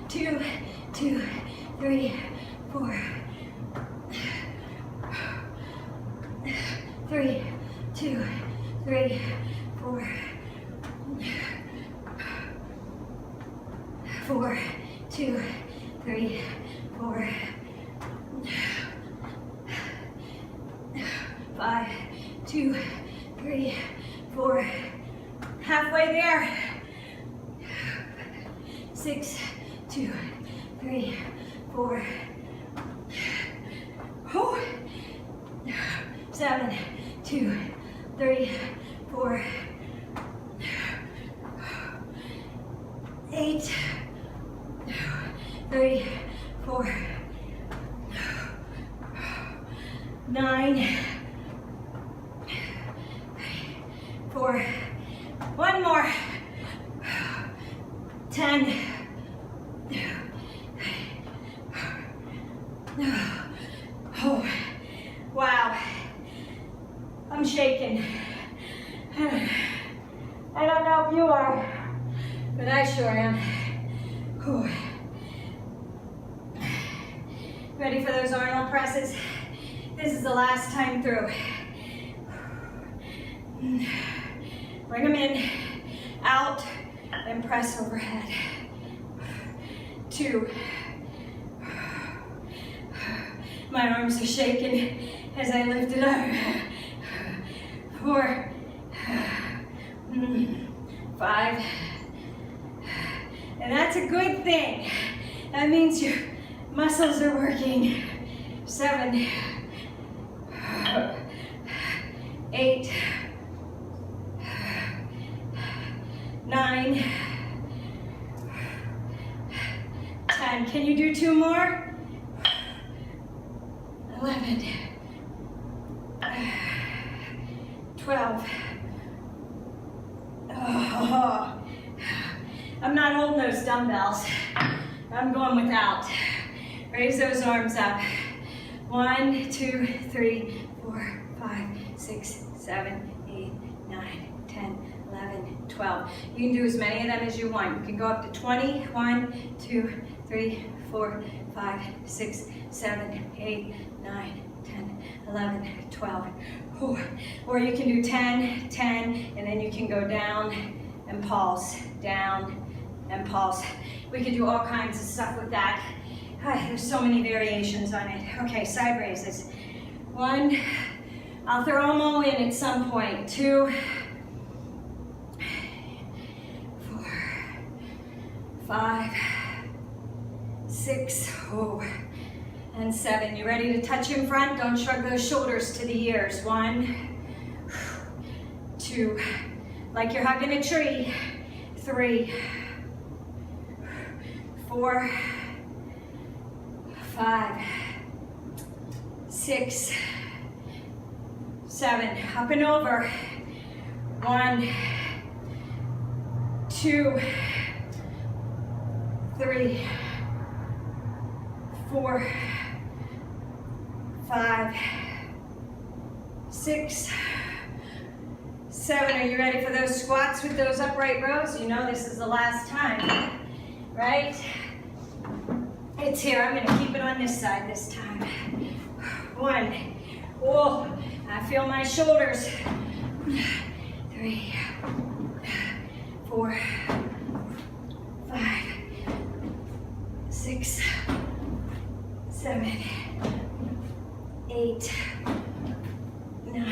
Speaker 1: 2, 2, 3, 4. 3, 2, 3, 4. 4, 2, 3, 4. 5, 2, 3, 4. Halfway there. 6, 2, 3, 4. 7, 2, 3, 4. 8, 3, 4. 9, 4. One more. Oh, wow. I'm shaking. I don't know if you are, but I sure am. Whew. Ready for those Arnold presses? This is the last time through. Bring them in, out, and press overhead. 2. My arms are shaking as I lift it up. 4. 5. And that's a good thing. That means your muscles are working. 7. 8. 9. 10. Can you do 2 more? 11. 12. Oh, I'm not holding those dumbbells. I'm going without. Raise those arms up. 1, 2, 3, 4, 5, 6, 7, 8, 9, 10, 11, 12. You can do as many of them as you want. You can go up to 20. 1, 2, 3, 4, 5, 6, 7, 8, 9, 10, 11, 12. Or you can do 10, 10, and then you can go down and pulse, down and pulse. We could do all kinds of stuff with that. There's so many variations on it. Okay, side raises. 1, I'll throw them all in at some point. 2, 4, 5, 6, and 7. You ready to touch in front? Don't shrug those shoulders to the ears. 1, 2, like you're hugging a tree. 3, 4, 5, 6, 7. Up and over. 1, 2, 3, 4, 5, 6, 7. Are you ready for those squats with those upright rows? You know this is the last time, right? It's here. I'm going to keep it on this side this time. 1. Oh, I feel my shoulders. 3, 4, 5, 6, 7, 8, 9,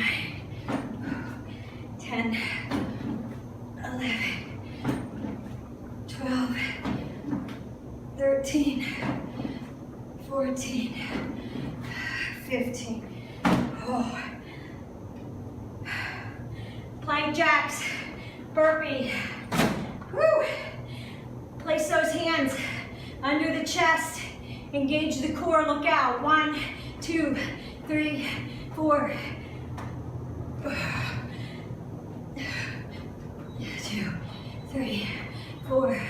Speaker 1: 10, 11, 12, 13, 14, 15. Plank jacks, burpee. Woo. Place those hands under the chest. Engage the core, look out. 1, 2, 3, 4. 2, 3, 4.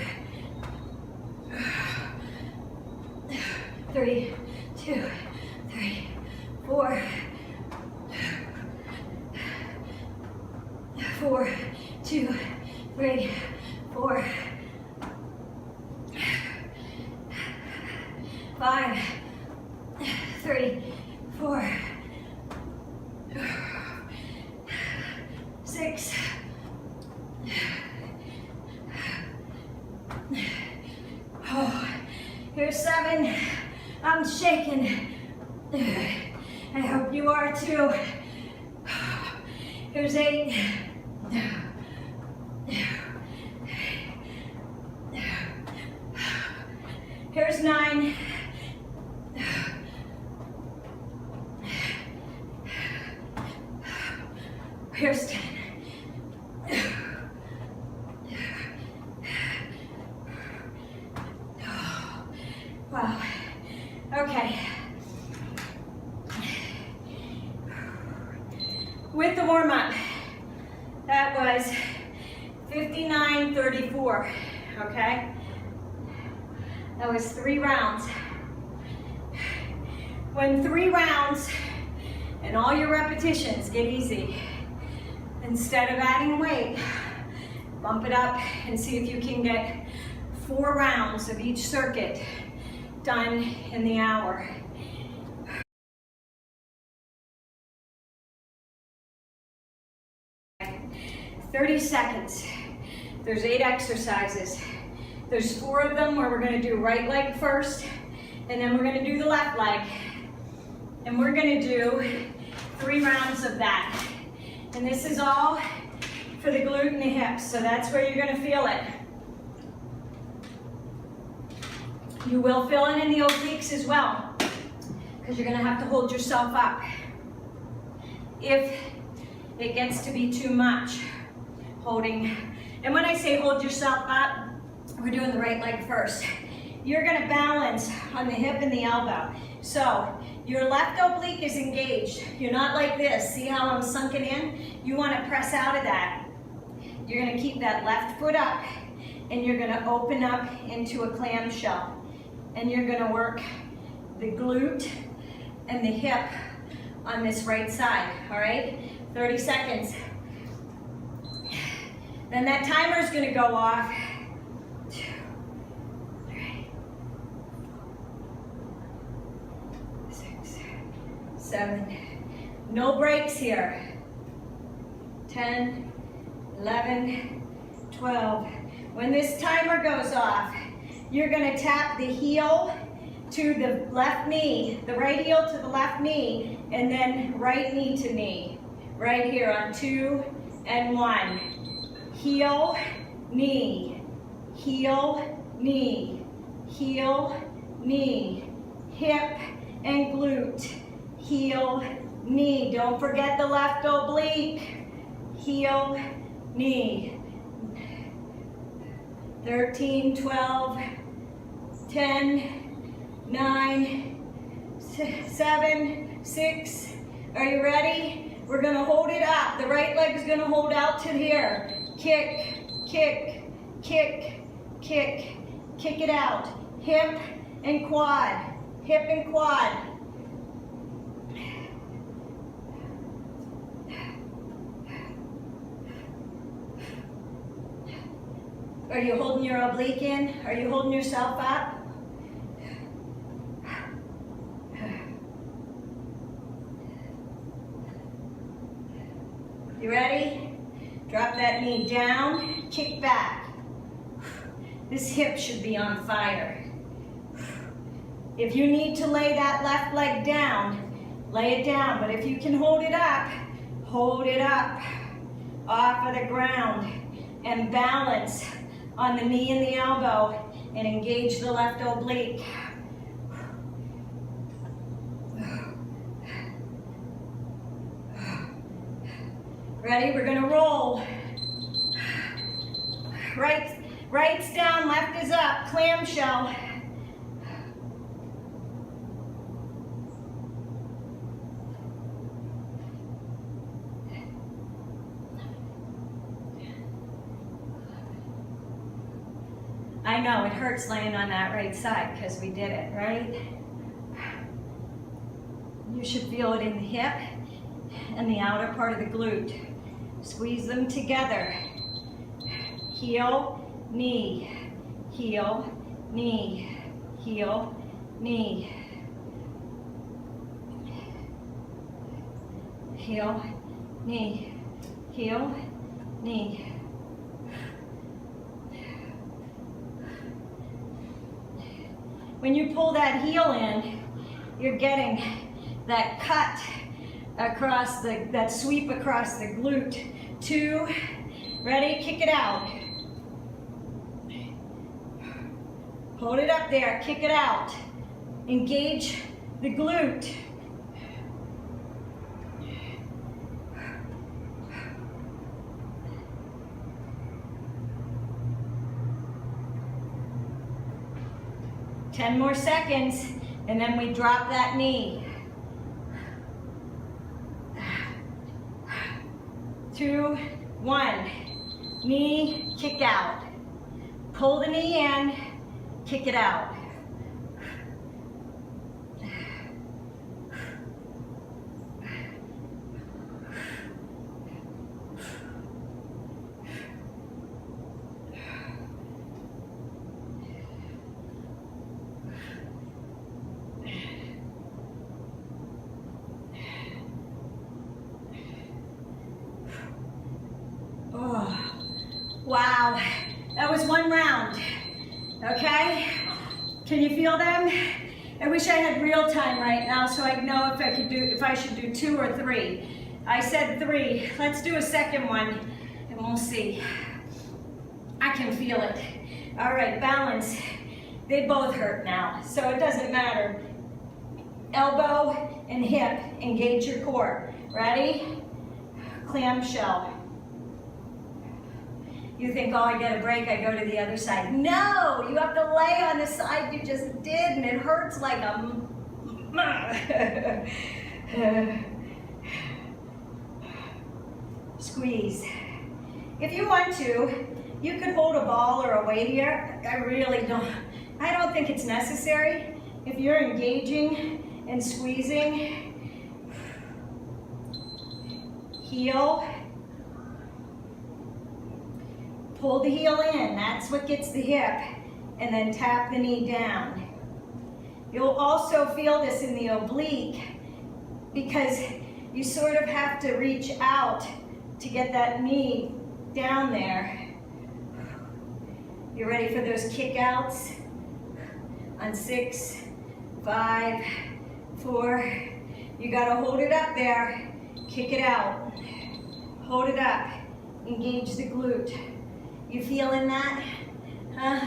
Speaker 1: 3, 2, 3, 4. 4, 2, 3, 4. 5, 3, 4. 6. Here's 7. I'm shaking. I hope you are too. Here's 8. Here's 9. Here's 10. Wow. Okay. With the warm-up, that was 59-34, okay? That was 3 rounds. When 3 rounds and all your repetitions get easy, instead of adding weight, bump it up and see if you can get 4 rounds of each circuit done in the hour. "30 seconds. There's 8 exercises. There's 4 of them where we're going to do right leg first, and then we're going to do the left leg. And we're going to do 3 rounds of that. And this is all for the glute and the hips, so that's where you're going to feel it. You will feel it in the obliques as well, because you're going to have to hold yourself up if it gets to be too much holding. And when I say hold yourself up, we're doing the right leg first. You're going to balance on the hip and the elbow. So your left oblique is engaged. You're not like this. See how I'm sunken in? You want to press out of that. You're going to keep that left foot up, and you're going to open up into a clamshell. And you're going to work the glute and the hip on this right side, all right? 30 seconds. Then that timer is going to go off. 2, 3, 6, 7. No breaks here. 10, 11, 12. When this timer goes off, you're going to tap the heel to the left knee, the right heel to the left knee, and then right knee to knee. Right here on 2 and 1. Heel, knee, heel, knee, heel, knee, hip and glute, heel, knee. Don't forget the left oblique. Heel, knee. 13, 12, 10, 9, 7, 6. Are you ready? We're going to hold it up. The right leg is going to hold out to here. Kick, kick, kick, kick. Kick it out. Hip and quad. Hip and quad. Are you holding your oblique in? Are you holding yourself up? You ready? Drop that knee down, kick back. This hip should be on fire. If you need to lay that left leg down, lay it down. But if you can hold it up off of the ground and balance on the knee and the elbow and engage the left oblique. Ready? We're gonna roll. Right's down, left is up, clamshell. I know, it hurts laying on that right side because we did it, right? You should feel it in the hip and the outer part of the glute. Squeeze them together. Heel, knee, heel, knee, heel, knee. Heel, knee, heel, knee. When you pull that heel in, you're getting that cut across that sweep across the glute. 2, ready, kick it out. Hold it up there, kick it out. Engage the glute. Ten more seconds, and then we drop that knee. 2, 1. Knee, kick out. Pull the knee in, kick it out. Wow, that was one round, okay? Can you feel them? I wish I had real time right now so I'd know if I should do 2 or 3. I said 3. Let's do a second one and we'll see. I can feel it. All right, balance. They both hurt now, so it doesn't matter. Elbow and hip, engage your core. Ready? Clamshell. You think, oh, I get a break, I go to the other side. No, you have to lay on the side you just did, and it hurts like a... Squeeze. If you want to, you could hold a ball or a weight here. I don't think it's necessary. If you're engaging and squeezing, heel, pull the heel in, that's what gets the hip, and then tap the knee down. You'll also feel this in the oblique because you sort of have to reach out to get that knee down there. You ready for those kick outs? On 6, 5, 4, you gotta hold it up there, kick it out, hold it up, engage the glute. You feeling that? Huh?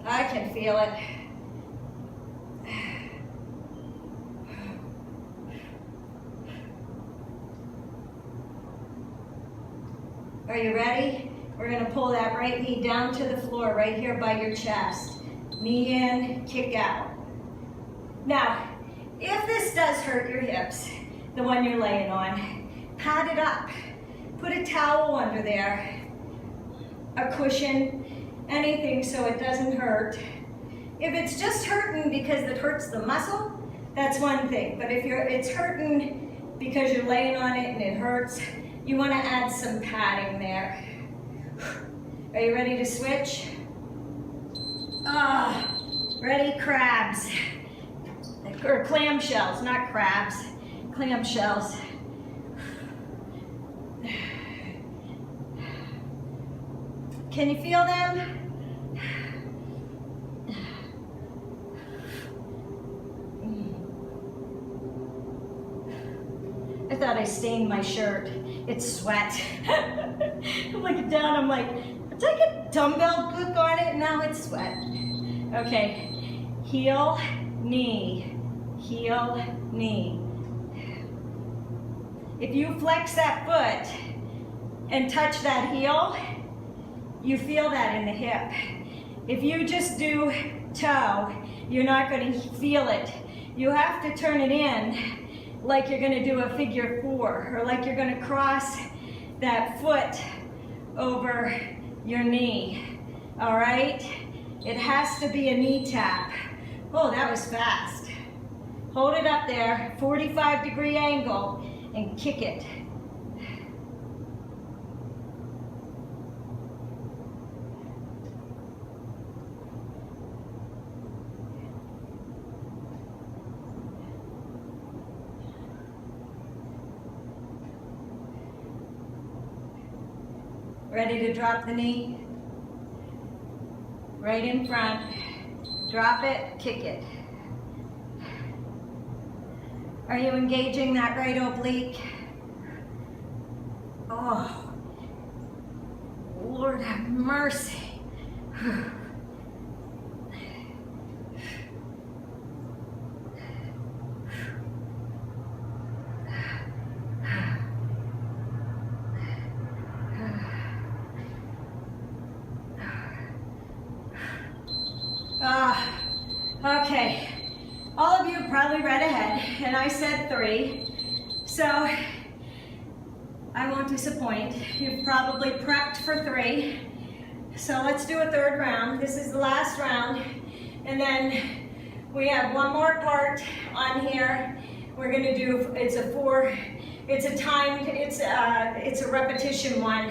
Speaker 1: I can feel it. Are you ready? We're gonna pull that right knee down to the floor, right here by your chest. Knee in, kick out. Now, if this does hurt your hips, the one you're laying on, pad it up. Put a towel under there, a cushion, anything so it doesn't hurt. If it's just hurting because it hurts the muscle, that's one thing. But if it's hurting because you're laying on it and it hurts, you want to add some padding there. Are you ready to switch? Ready? Crabs. Or clamshells, not crabs. Clamshells. Can you feel them? I thought I stained my shirt. It's sweat. I'm looking down, I'm like, did I get dumbbell gook on it? No, it's sweat. Okay, heel, knee, heel, knee. If you flex that foot and touch that heel, you feel that in the hip. If you just do toe, you're not going to feel it. You have to turn it in like you're going to do a figure 4, or like you're going to cross that foot over your knee. All right? It has to be a knee tap. Oh, that was fast. Hold it up there, 45-degree angle, and kick it. Ready to drop the knee? Right in front. Drop it, kick it. Are you engaging that right oblique? Oh, Lord have mercy. Okay, all of you probably read ahead, and I said 3, so I won't disappoint. You've probably prepped for 3, so let's do a 3rd round. This is the last round, and then we have one more part on here. We're going to do, it's a timed, it's a repetition one.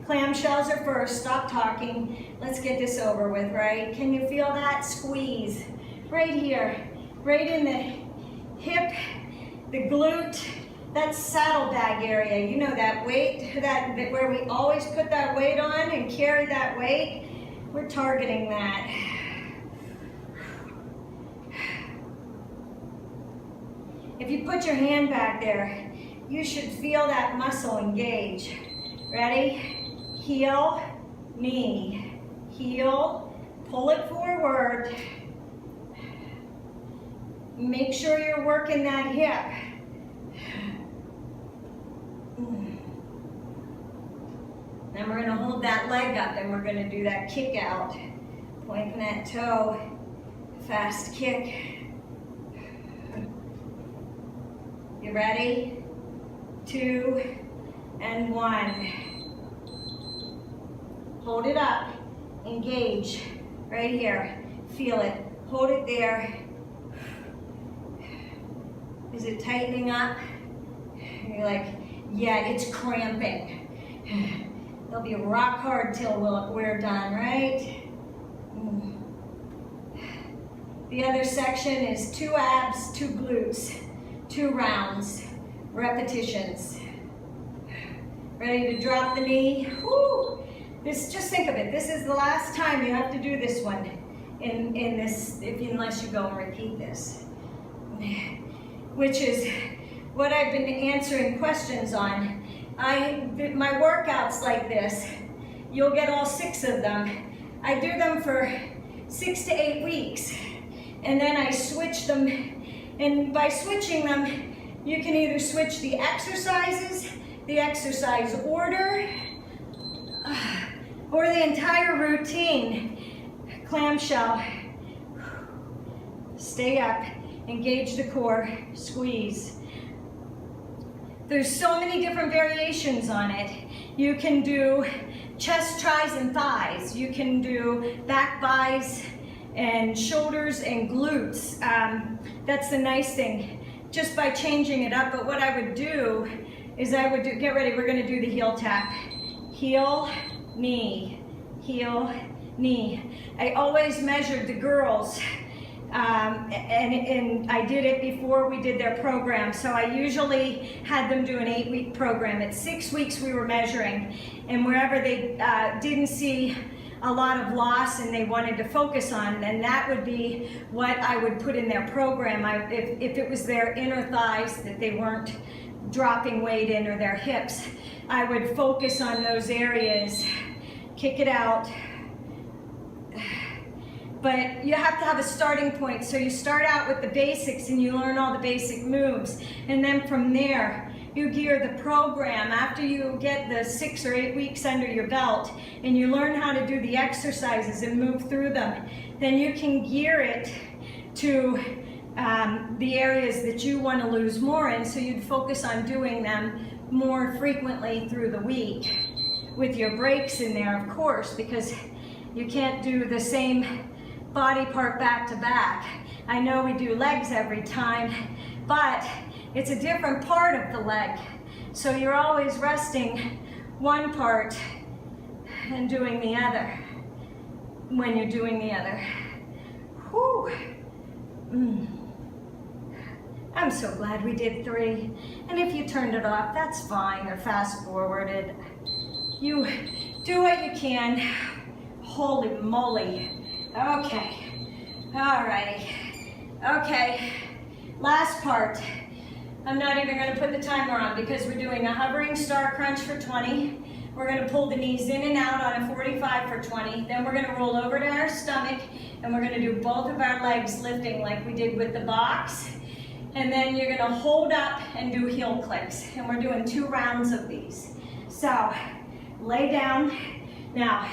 Speaker 1: Clamshells are first, stop talking. Let's get this over with, right? Can you feel that squeeze? Right here, right in the hip, the glute, that saddlebag area. You know that weight, that where we always put that weight on and carry that weight. We're targeting that. If you put your hand back there, you should feel that muscle engage. Ready? Heel, knee, heel, pull it forward. Make sure you're working that hip. Then we're gonna hold that leg up and we're gonna do that kick out. Pointing that toe, fast kick. You ready? 2 and 1. Hold it up, engage, right here. Feel it, hold it there. Is it tightening up? You're like, yeah, it's cramping. They'll be rock hard till we're done, right? The other section is 2 abs, 2 glutes, 2 rounds, repetitions. Ready to drop the knee? Woo! Just think of it. This is the last time you have to do this one in this, unless you go and repeat this. Which is what I've been answering questions on. My workouts like this, you'll get all 6 of them. I do them for 6 to 8 weeks, and then I switch them. And by switching them, you can either switch the exercises, the exercise order, or the entire routine. Clamshell. Stay up, engage the core, squeeze. There's so many different variations on it. You can do chest, tris, and thighs. You can do back, bis, and shoulders and glutes. That's the nice thing, just by changing it up. But what I would do is get ready, we're gonna do the heel tap. Heel, knee, heel, knee. I always measured the girls, and I did it before we did their program. So I usually had them do an 8-week program. At 6 weeks we were measuring, and wherever they didn't see a lot of loss and they wanted to focus on, then that would be what I would put in their program. If it was their inner thighs that they weren't dropping weight in, or their hips, I would focus on those areas, kick it out. But you have to have a starting point. So you start out with the basics and you learn all the basic moves. And then from there, you gear the program. After you get the 6 or 8 weeks under your belt and you learn how to do the exercises and move through them, then you can gear it to the areas that you want to lose more in. So you'd focus on doing them more frequently through the week, with your breaks in there, of course, because you can't do the same body part back to back. I know we do legs every time, but it's a different part of the leg. So you're always resting one part and doing the other when you're doing the other. Whew. I'm so glad we did 3. And if you turned it off, that's fine, or fast forwarded. You do what you can. Holy moly. Okay, all righty. Okay, last part. I'm not even gonna put the timer on because we're doing a hovering star crunch for 20. We're gonna pull the knees in and out on a 45 for 20. Then we're gonna roll over to our stomach and we're gonna do both of our legs lifting like we did with the box. And then you're gonna hold up and do heel clicks. And we're doing 2 rounds of these. So, lay down. Now,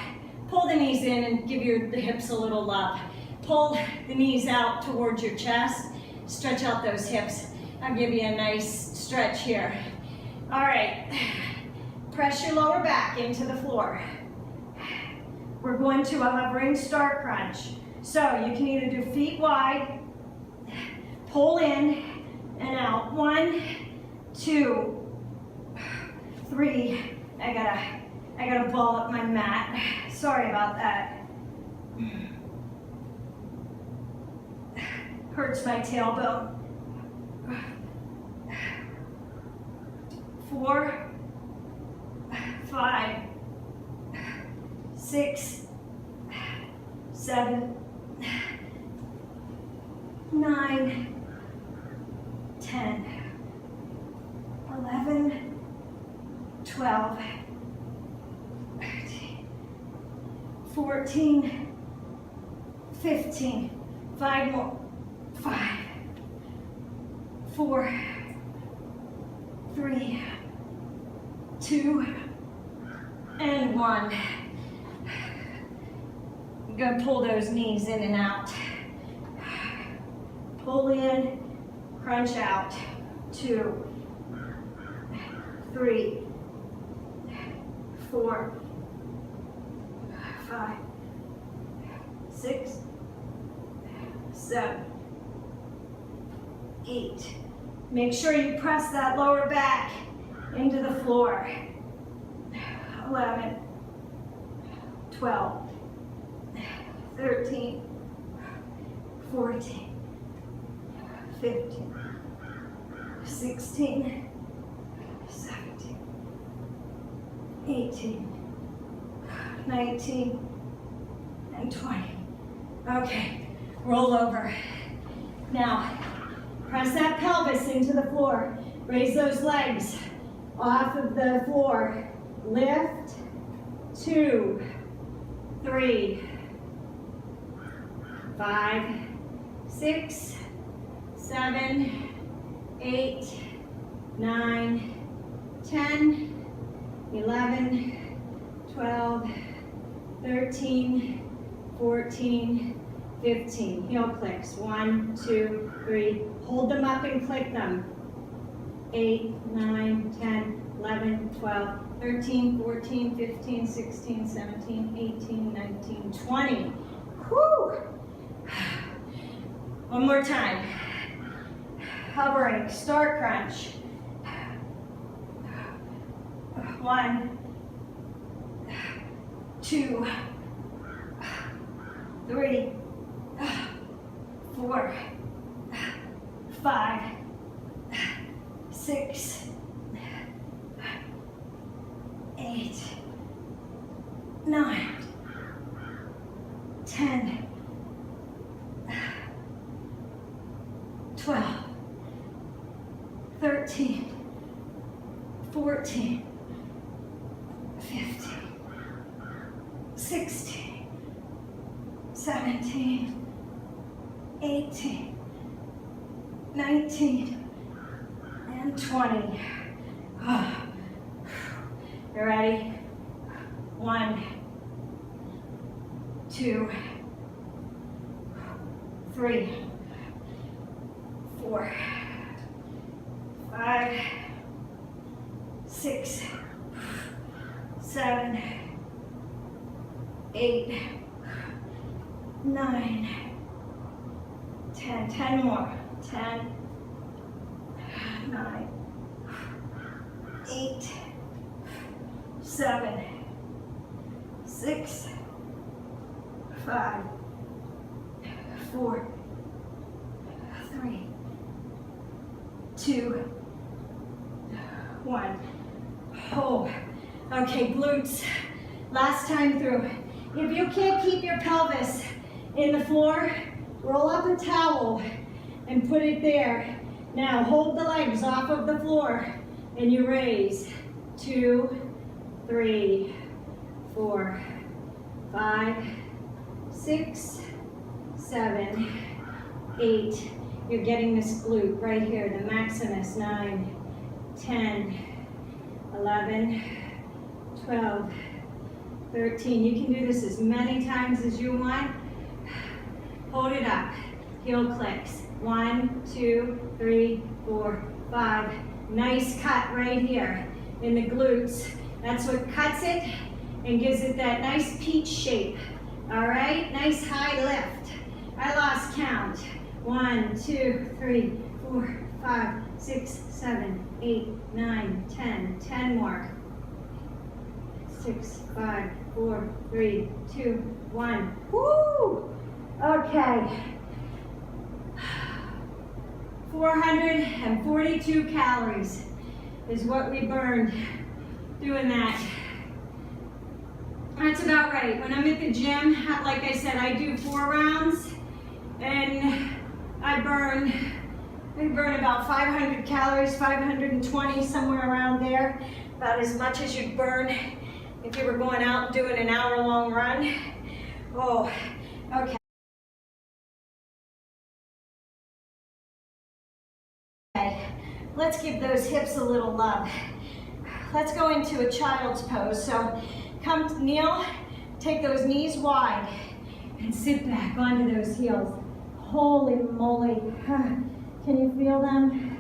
Speaker 1: pull the knees in and give the hips a little love. Pull the knees out towards your chest. Stretch out those hips. I'll give you a nice stretch here. All right, press your lower back into the floor. We're going to a hovering star crunch. So you can either do feet wide, pull in and out. 1, 2, 3. I gotta ball up my mat. Sorry about that. Hurts my tailbone. 4, 5, 6, 7, 9, 10, 11, 12, 13, 14, 15, 5 more, 5, 4, 3, 2, and 1. You're gonna pull those knees in and out. Pull in, crunch out. 2, 3, 4, 5, 6, 7, 8. Make sure you press that lower back into the floor. 11, 12, 13, 14, 15, 16, 17, 18, 19, and 20. Okay, roll over. Now, press that pelvis into the floor. Raise those legs off of the floor. Lift, 2, 3, 5, 6, 7, 8, 9, 10, 11, 12, 13, 14, 15. Heel clicks. 1, 2, 3. Hold them up and click them. 8, 9, 10, 11, 12, 13, 14, 15, 16, 17, 18, 19, 20. Whew! One more time. Hovering, star crunch. 1, 2, 3, 4, 5, 6, 8, 9, 10, 12, 13, 14, 15, 16, 17, 18, 19, and 20. Oh. You ready? 1, 2, 3, 4, 5, 6, 7, 8, 9, 10. 10 more. 10, 9, 8, 7, 6, 5, 4, 3, 2, 1. Oh, okay, glutes. Last time through. If you can't keep your pelvis in the floor, roll up a towel and put it there. Now hold the legs off of the floor and you raise. 2, 3, 4, 5, 6, 7, 8. You're getting this glute right here, the maximus. 9, 10, 11, 12, 13. You can do this as many times as you want. Hold it up. Heel clicks. 1, 2, 3, 4, 5. Nice cut right here in the glutes. That's what cuts it and gives it that nice peach shape. All right, nice high lift. I lost count. 1, 2, 3, 4, 5, 6, 7, 8, 9, 10. 10 more. 6, 5, 4, 3, 2, 1. Woo! Okay. 442 calories. is what we burned doing that. That's about right. When I'm at the gym, like I said, I do 4 rounds and I burn about 500 calories, 520, somewhere around there. About as much as you'd burn if you were going out and doing an hour-long run. Oh, okay. Let's give those hips a little love. Let's go into a child's pose. So come, kneel, take those knees wide, and sit back onto those heels. Holy moly. Can you feel them?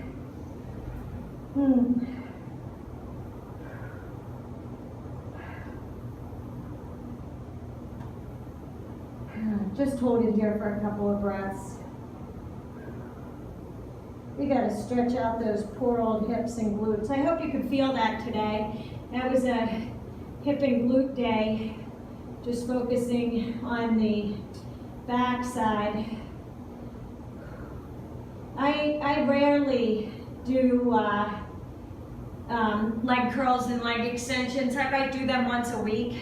Speaker 1: Just hold it here for a couple of breaths. We got to stretch out those poor old hips and glutes. I hope you could feel that today. That was a hip and glute day, just focusing on the back side. I rarely do leg curls and leg extensions. I might do them once a week.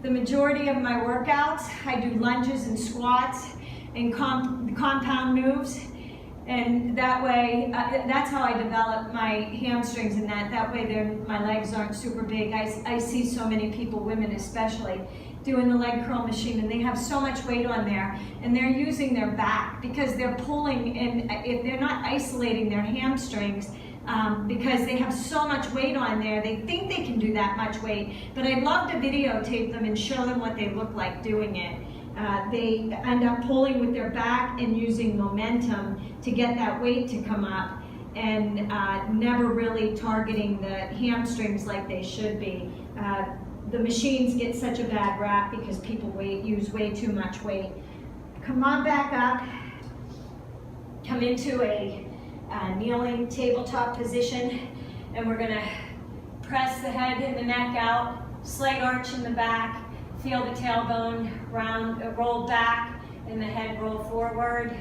Speaker 1: The majority of my workouts, I do lunges and squats and compound moves. And that way, that's how I develop my hamstrings, and that way my legs aren't super big. I see so many people, women especially, doing the leg curl machine, and they have so much weight on there, and they're using their back because they're pulling, and if they're not isolating their hamstrings, because they have so much weight on there, they think they can do that much weight. But I'd love to videotape them and show them what they look like doing it. They end up pulling with their back and using momentum to get that weight to come up, and never really targeting the hamstrings like they should be. The machines get such a bad rap because people use way too much weight. Come on back up. Come into a kneeling tabletop position, and we're gonna press the head and the neck out, slight arch in the back. Feel the tailbone roll back and the head roll forward.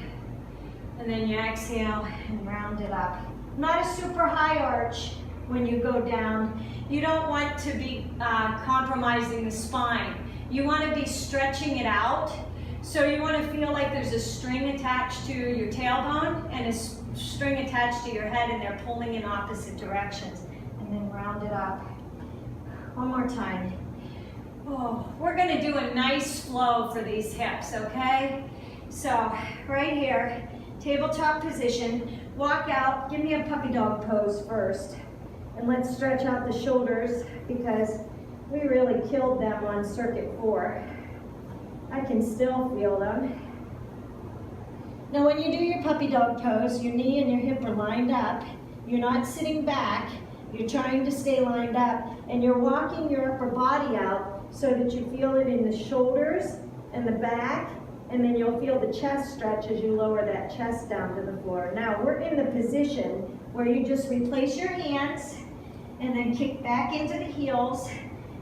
Speaker 1: And then you exhale and round it up. Not a super high arch when you go down. You don't want to be compromising the spine. You want to be stretching it out. So you want to feel like there's a string attached to your tailbone and a string attached to your head, and they're pulling in opposite directions. And then round it up. One more time. Oh, we're going to do a nice flow for these hips, okay? So, right here, tabletop position, walk out, give me a puppy dog pose first. And let's stretch out the shoulders because we really killed them on circuit 4. I can still feel them. Now when you do your puppy dog pose, your knee and your hip are lined up. You're not sitting back, you're trying to stay lined up, and you're walking your upper body out so that you feel it in the shoulders and the back, and then you'll feel the chest stretch as you lower that chest down to the floor. Now we're in the position where you just replace your hands and then kick back into the heels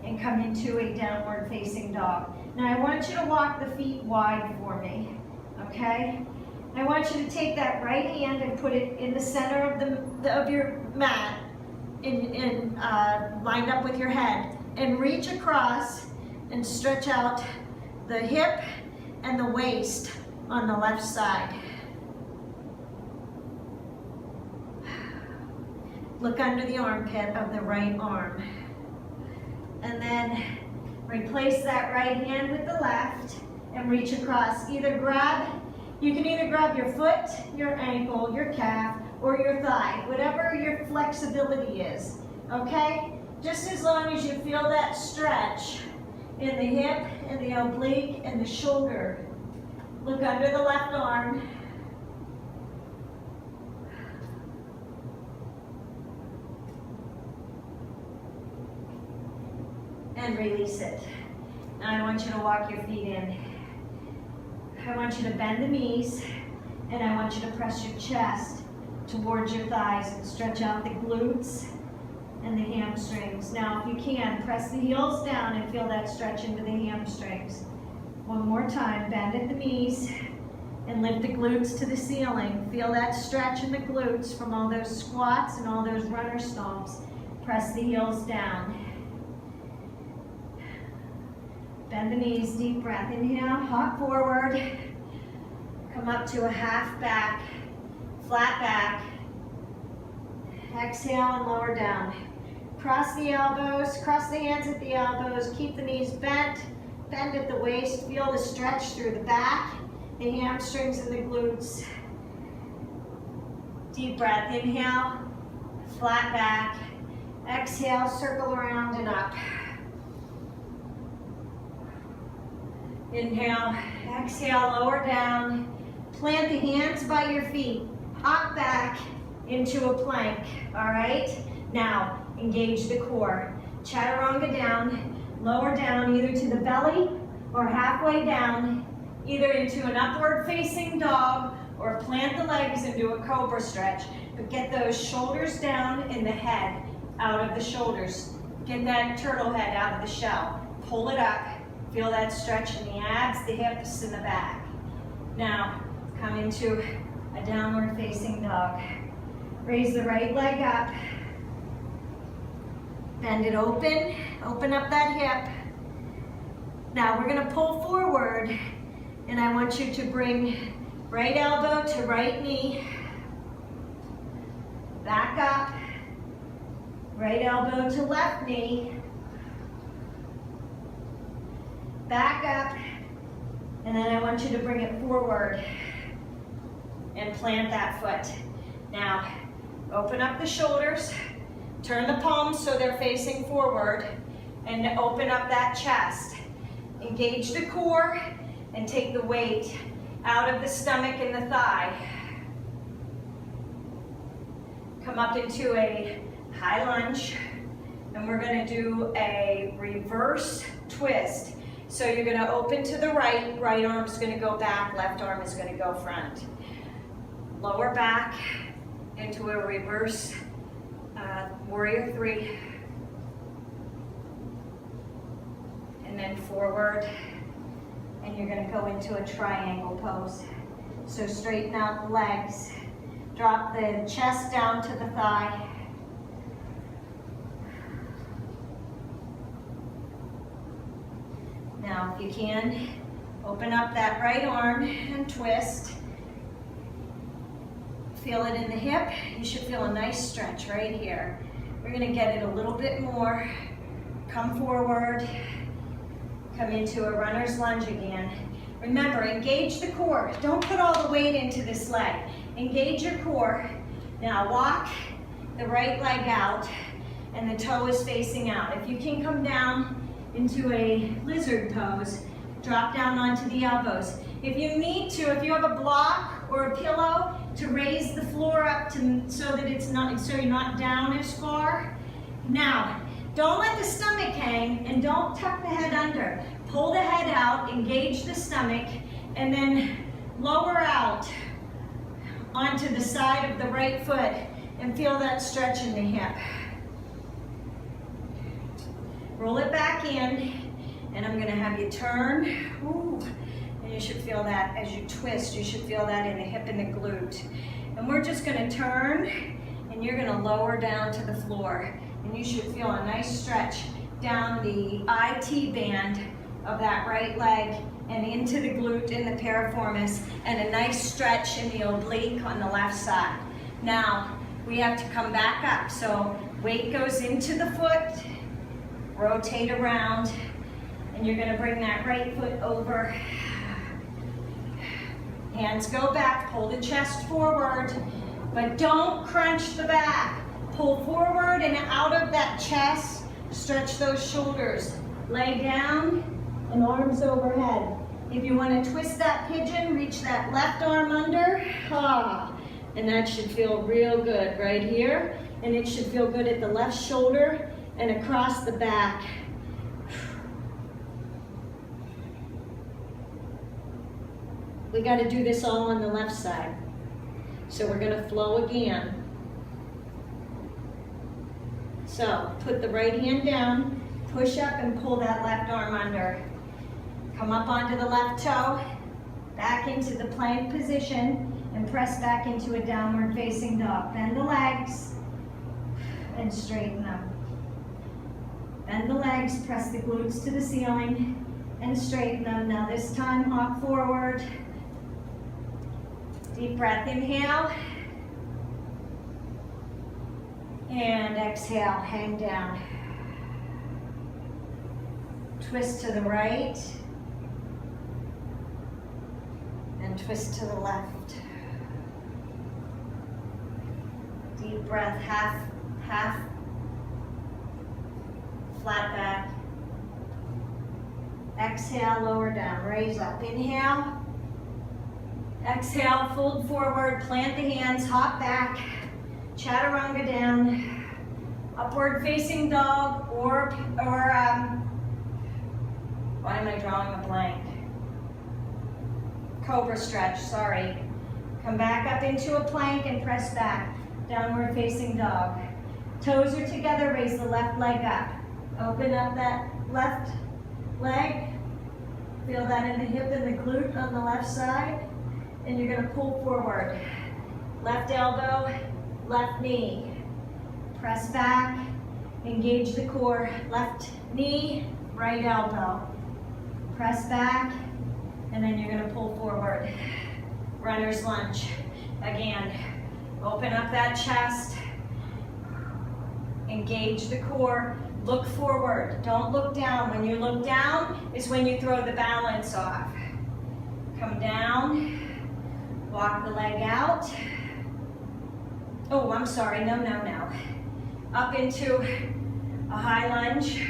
Speaker 1: and come into a downward facing dog. Now I want you to walk the feet wide for me, okay? I want you to take that right hand and put it in the center of your mat, lined up with your head, and reach across and stretch out the hip and the waist on the left side. Look under the armpit of the right arm. And then replace that right hand with the left and reach across. You can either grab your foot, your ankle, your calf, or your thigh, whatever your flexibility is, okay? Just as long as you feel that stretch in the hip and the oblique and the shoulder. Look under the left arm. And release it. Now I want you to walk your feet in. I want you to bend the knees, and I want you to press your chest towards your thighs and stretch out the glutes and the hamstrings. Now, if you can, press the heels down and feel that stretch into the hamstrings. One more time, bend at the knees and lift the glutes to the ceiling. Feel that stretch in the glutes from all those squats and all those runner stomps. Press the heels down. Bend the knees, deep breath. Inhale, hop forward. Come up to a half back, flat back. Exhale and lower down. Cross the elbows, cross the hands at the elbows. Keep the knees bent, bend at the waist. Feel the stretch through the back, the hamstrings and the glutes. Deep breath, inhale, flat back. Exhale, circle around and up. Inhale, exhale, lower down. Plant the hands by your feet. Hop back into a plank, all right? Now, engage the core. Chaturanga down, lower down either to the belly or halfway down, either into an upward facing dog or plant the legs and do a cobra stretch. But get those shoulders down and the head out of the shoulders. Get that turtle head out of the shell. Pull it up. Feel that stretch in the abs, the hips, and the back. Now, come into a downward facing dog. Raise the right leg up. Bend it open. Open up that hip. Now we're going to pull forward, and I want you to bring right elbow to right knee. Back up. Right elbow to left knee. Back up. And then I want you to bring it forward and plant that foot. Now, open up the shoulders. Turn the palms so they're facing forward. And open up that chest. Engage the core and take the weight out of the stomach and the thigh. Come up into a high lunge, and we're going to do a reverse twist. So you're going to open to the right, right arm's going to go back, left arm is going to go front. Lower back into a reverse warrior three. And then forward, and you're going to go into a triangle pose. So straighten out the legs, drop the chest down to the thigh. Now, if you can, open up that right arm and twist. Feel it in the hip. You should feel a nice stretch right here. We're going to get it a little bit more. Come forward. Come into a runner's lunge again. Remember, engage the core. Don't put all the weight into this leg. Engage your core. Now walk the right leg out, and the toe is facing out. If you can come down into a lizard pose, drop down onto the elbows. If you need to, if you have a block or a pillow, to raise the floor up so that it's not, so you're not down as far. Now, don't let the stomach hang, and don't tuck the head under. Pull the head out, engage the stomach, and then lower out onto the side of the right foot and feel that stretch in the hip. Roll it back in, and I'm going to have you turn. Ooh. And you should feel that as you twist. You should feel that in the hip and the glute. And we're just going to turn, and you're going to lower down to the floor. And you should feel a nice stretch down the IT band of that right leg and into the glute and the piriformis, and a nice stretch in the oblique on the left side. Now, we have to come back up. So weight goes into the foot, rotate around, and you're going to bring that right foot over. Hands go back, pull the chest forward, but don't crunch the back. Pull forward and out of that chest, stretch those shoulders. Lay down and arms overhead. If you want to twist that pigeon, reach that left arm under, and that should feel real good right here. And it should feel good at the left shoulder and across the back. We got to do this all on the left side. So we're going to flow again. So put the right hand down, push up and pull that left arm under. Come up onto the left toe, back into the plank position, and press back into a downward facing dog. Bend the legs and straighten them. Bend the legs, press the glutes to the ceiling, and straighten them. Now this time, hop forward. Deep breath, inhale. And exhale, hang down. Twist to the right. And twist to the left. Deep breath, half. Flat back. Exhale, lower down, raise up. Inhale. Exhale, fold forward, plant the hands, hop back. Chaturanga down. Upward facing dog or why am I drawing a blank? Cobra stretch, sorry. Come back up into a plank and press back. Downward facing dog. Toes are together, raise the left leg up. Open up that left leg. Feel that in the hip and the glute on the left side. And you're gonna pull forward. Left elbow, left knee. Press back, engage the core. Left knee, right elbow. Press back, and then you're gonna pull forward. Runner's lunge. Again, open up that chest. Engage the core. Look forward, don't look down. When you look down is when you throw the balance off. Come down, walk the leg out. Oh, I'm sorry, no. Up into a high lunge,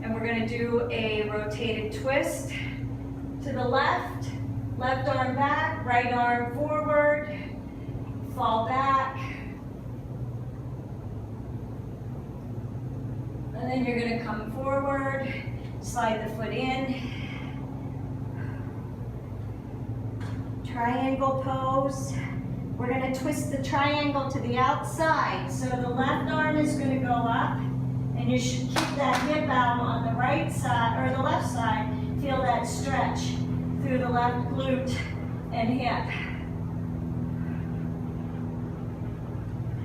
Speaker 1: and we're gonna do a rotated twist to the left. Left arm back, right arm forward, fall back. And then you're gonna come forward, slide the foot in. Triangle pose. We're gonna twist the triangle to the outside. So the left arm is gonna go up, and you should keep that hip out on the right side, or the left side. Feel that stretch through the left glute and hip.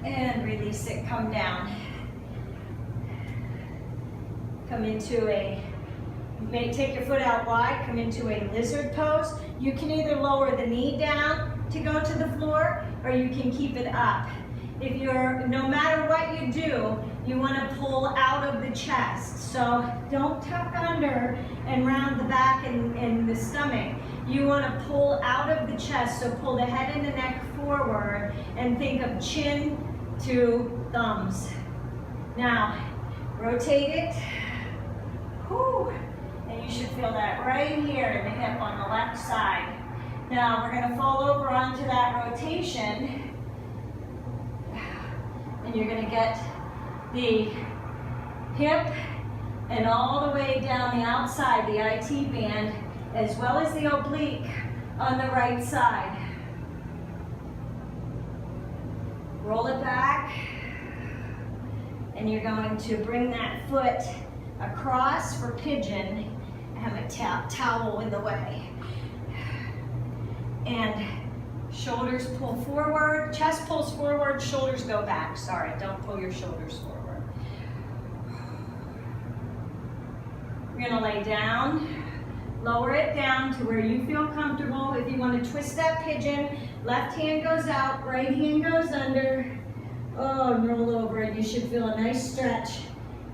Speaker 1: And release it, come down. Come into you may take your foot out wide, come into a lizard pose. You can either lower the knee down to go to the floor, or you can keep it up. No matter what you do, you want to pull out of the chest. So don't tuck under and round the back and the stomach. You want to pull out of the chest, so pull the head and the neck forward and think of chin to thumbs. Now, rotate it. Whew. And you should feel that right here in the hip on the left side. Now, we're going to fall over onto that rotation. And you're going to get the hip and all the way down the outside, the IT band, as well as the oblique on the right side. Roll it back, and you're going to bring that foot across for pigeon. I have a towel in the way. And shoulders pull forward, chest pulls forward, shoulders go back. Sorry, don't pull your shoulders forward. We're gonna lay down. Lower it down to where you feel comfortable. If you want to twist that pigeon, left hand goes out, right hand goes under. Oh, and roll over, and you should feel a nice stretch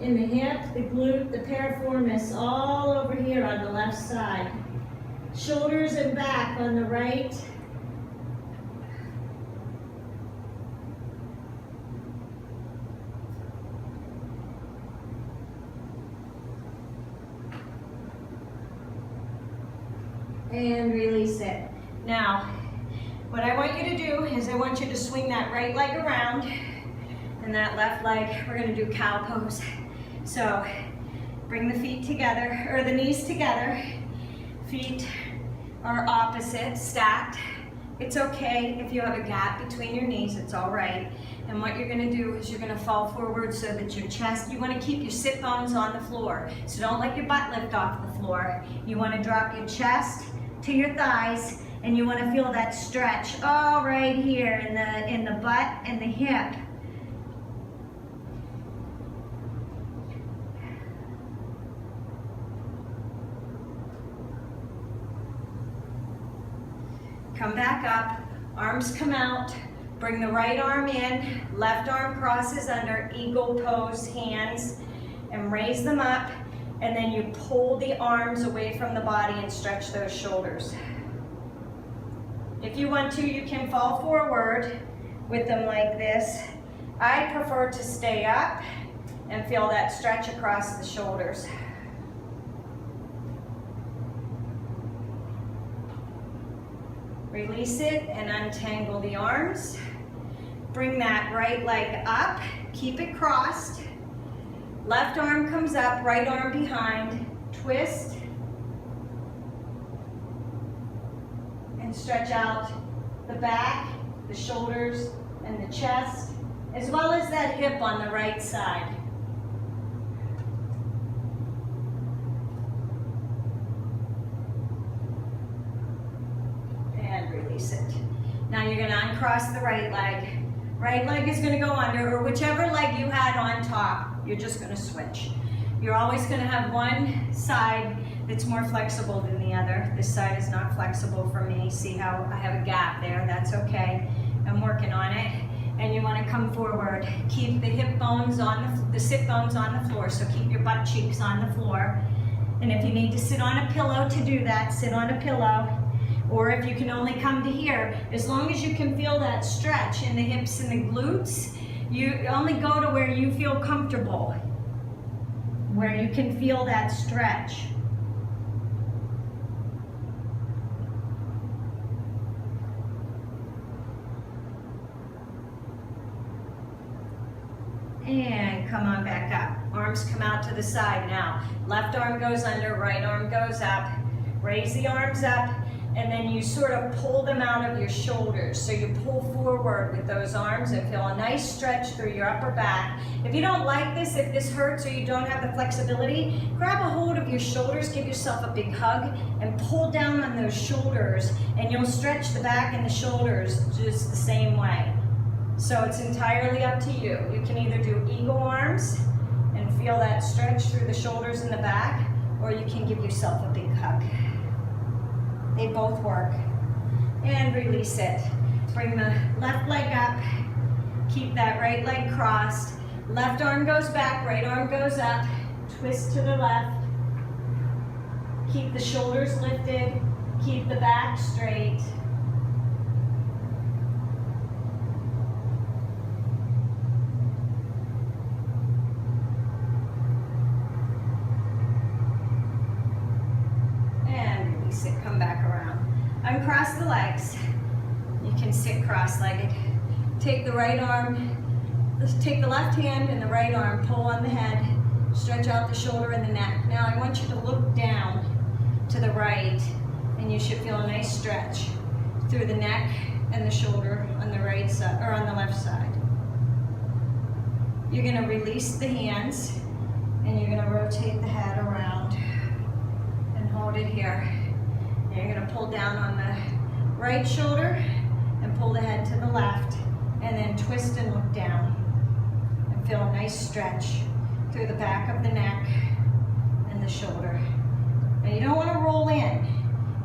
Speaker 1: in the hip, the glute, the piriformis, all over here on the left side. Shoulders and back on the right. And release it. Now, what I want you to do is I want you to swing that right leg around and that left leg, we're gonna do cow pose. So, bring the feet together, or the knees together. Feet are opposite, stacked. It's okay if you have a gap between your knees, it's all right. And what you're gonna do is you're gonna fall forward so that your chest, you wanna keep your sit bones on the floor. So don't let your butt lift off the floor. You wanna drop your chest to your thighs, and you want to feel that stretch all right here in the butt and the hip. come back up, arms come out, bring the right arm in, left arm crosses under, eagle pose, hands, and raise them up, and then you pull the arms away from the body and stretch those shoulders. If you want to, you can fall forward with them like this. I prefer to stay up and feel that stretch across the shoulders. Release it and untangle the arms. Bring that right leg up, keep it crossed. Left arm comes up, right arm behind, twist. And stretch out the back, the shoulders, and the chest, as well as that hip on the right side. And release it. Now you're going to uncross the right leg. Right leg is going to go under, or whichever leg you had on top, you're just going to switch. You're always going to have one side that's more flexible than the other. This side is not flexible for me. See how I have a gap there? That's okay. I'm working on it. And you want to come forward. Keep the hip bones on the sit bones on the floor. So keep your butt cheeks on the floor. And if you need to sit on a pillow to do that, sit on a pillow. Or if you can only come to here, as long as you can feel that stretch in the hips and the glutes, you only go to where you feel comfortable, where you can feel that stretch. And come on back up. Arms come out to the side now. Left arm goes under, right arm goes up. Raise the arms up, and then you sort of pull them out of your shoulders. So you pull forward with those arms and feel a nice stretch through your upper back. If you don't like this, if this hurts or you don't have the flexibility, grab a hold of your shoulders, give yourself a big hug, and pull down on those shoulders, and you'll stretch the back and the shoulders just the same way. So it's entirely up to you. You can either do eagle arms and feel that stretch through the shoulders and the back, or you can give yourself a big hug. They both work. And release it. Bring the left leg up. Keep that right leg crossed. Left arm goes back, right arm goes up. Twist to the left. Keep the shoulders lifted. Keep the back straight. Come back around. Uncross the legs. You can sit cross-legged. Take the right arm, take the left hand and the right arm, pull on the head, stretch out the shoulder and the neck. Now I want you to look down to the right, and you should feel a nice stretch through the neck and the shoulder on the right side, or on the left side. You're going to release the hands, and you're going to rotate the head around and hold it here. You're going to pull down on the right shoulder and pull the head to the left, and then twist and look down and feel a nice stretch through the back of the neck and the shoulder. Now you don't want to roll in.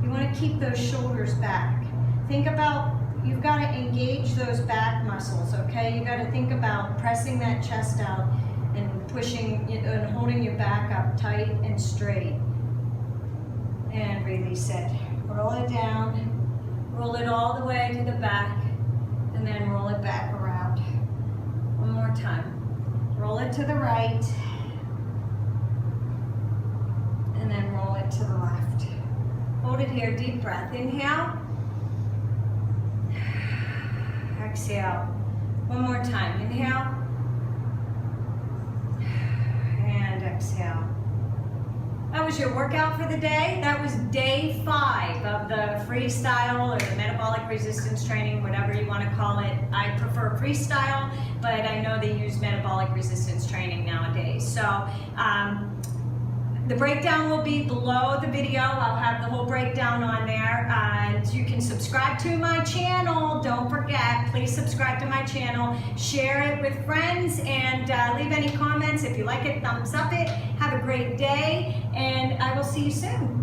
Speaker 1: You want to keep those shoulders back. Think about, you've got to engage those back muscles, okay? You got to think about pressing that chest out and pushing and holding your back up tight and straight. And release it. Roll it down, roll it all the way to the back, and then roll it back around. One more time. Roll it to the right, and then roll it to the left. Hold it here, deep breath. Inhale. Exhale. One more time. Inhale. And exhale. That was your workout for the day. That was day 5 of the freestyle or the metabolic resistance training, whatever you want to call it. I prefer freestyle, but I know they use metabolic resistance training nowadays. So the breakdown will be below the video. I'll have the whole breakdown on there. And you can subscribe to my channel. Don't forget, please subscribe to my channel. Share it with friends, and leave any comments. If you like it, thumbs up it. Have a great day, and I will see you soon.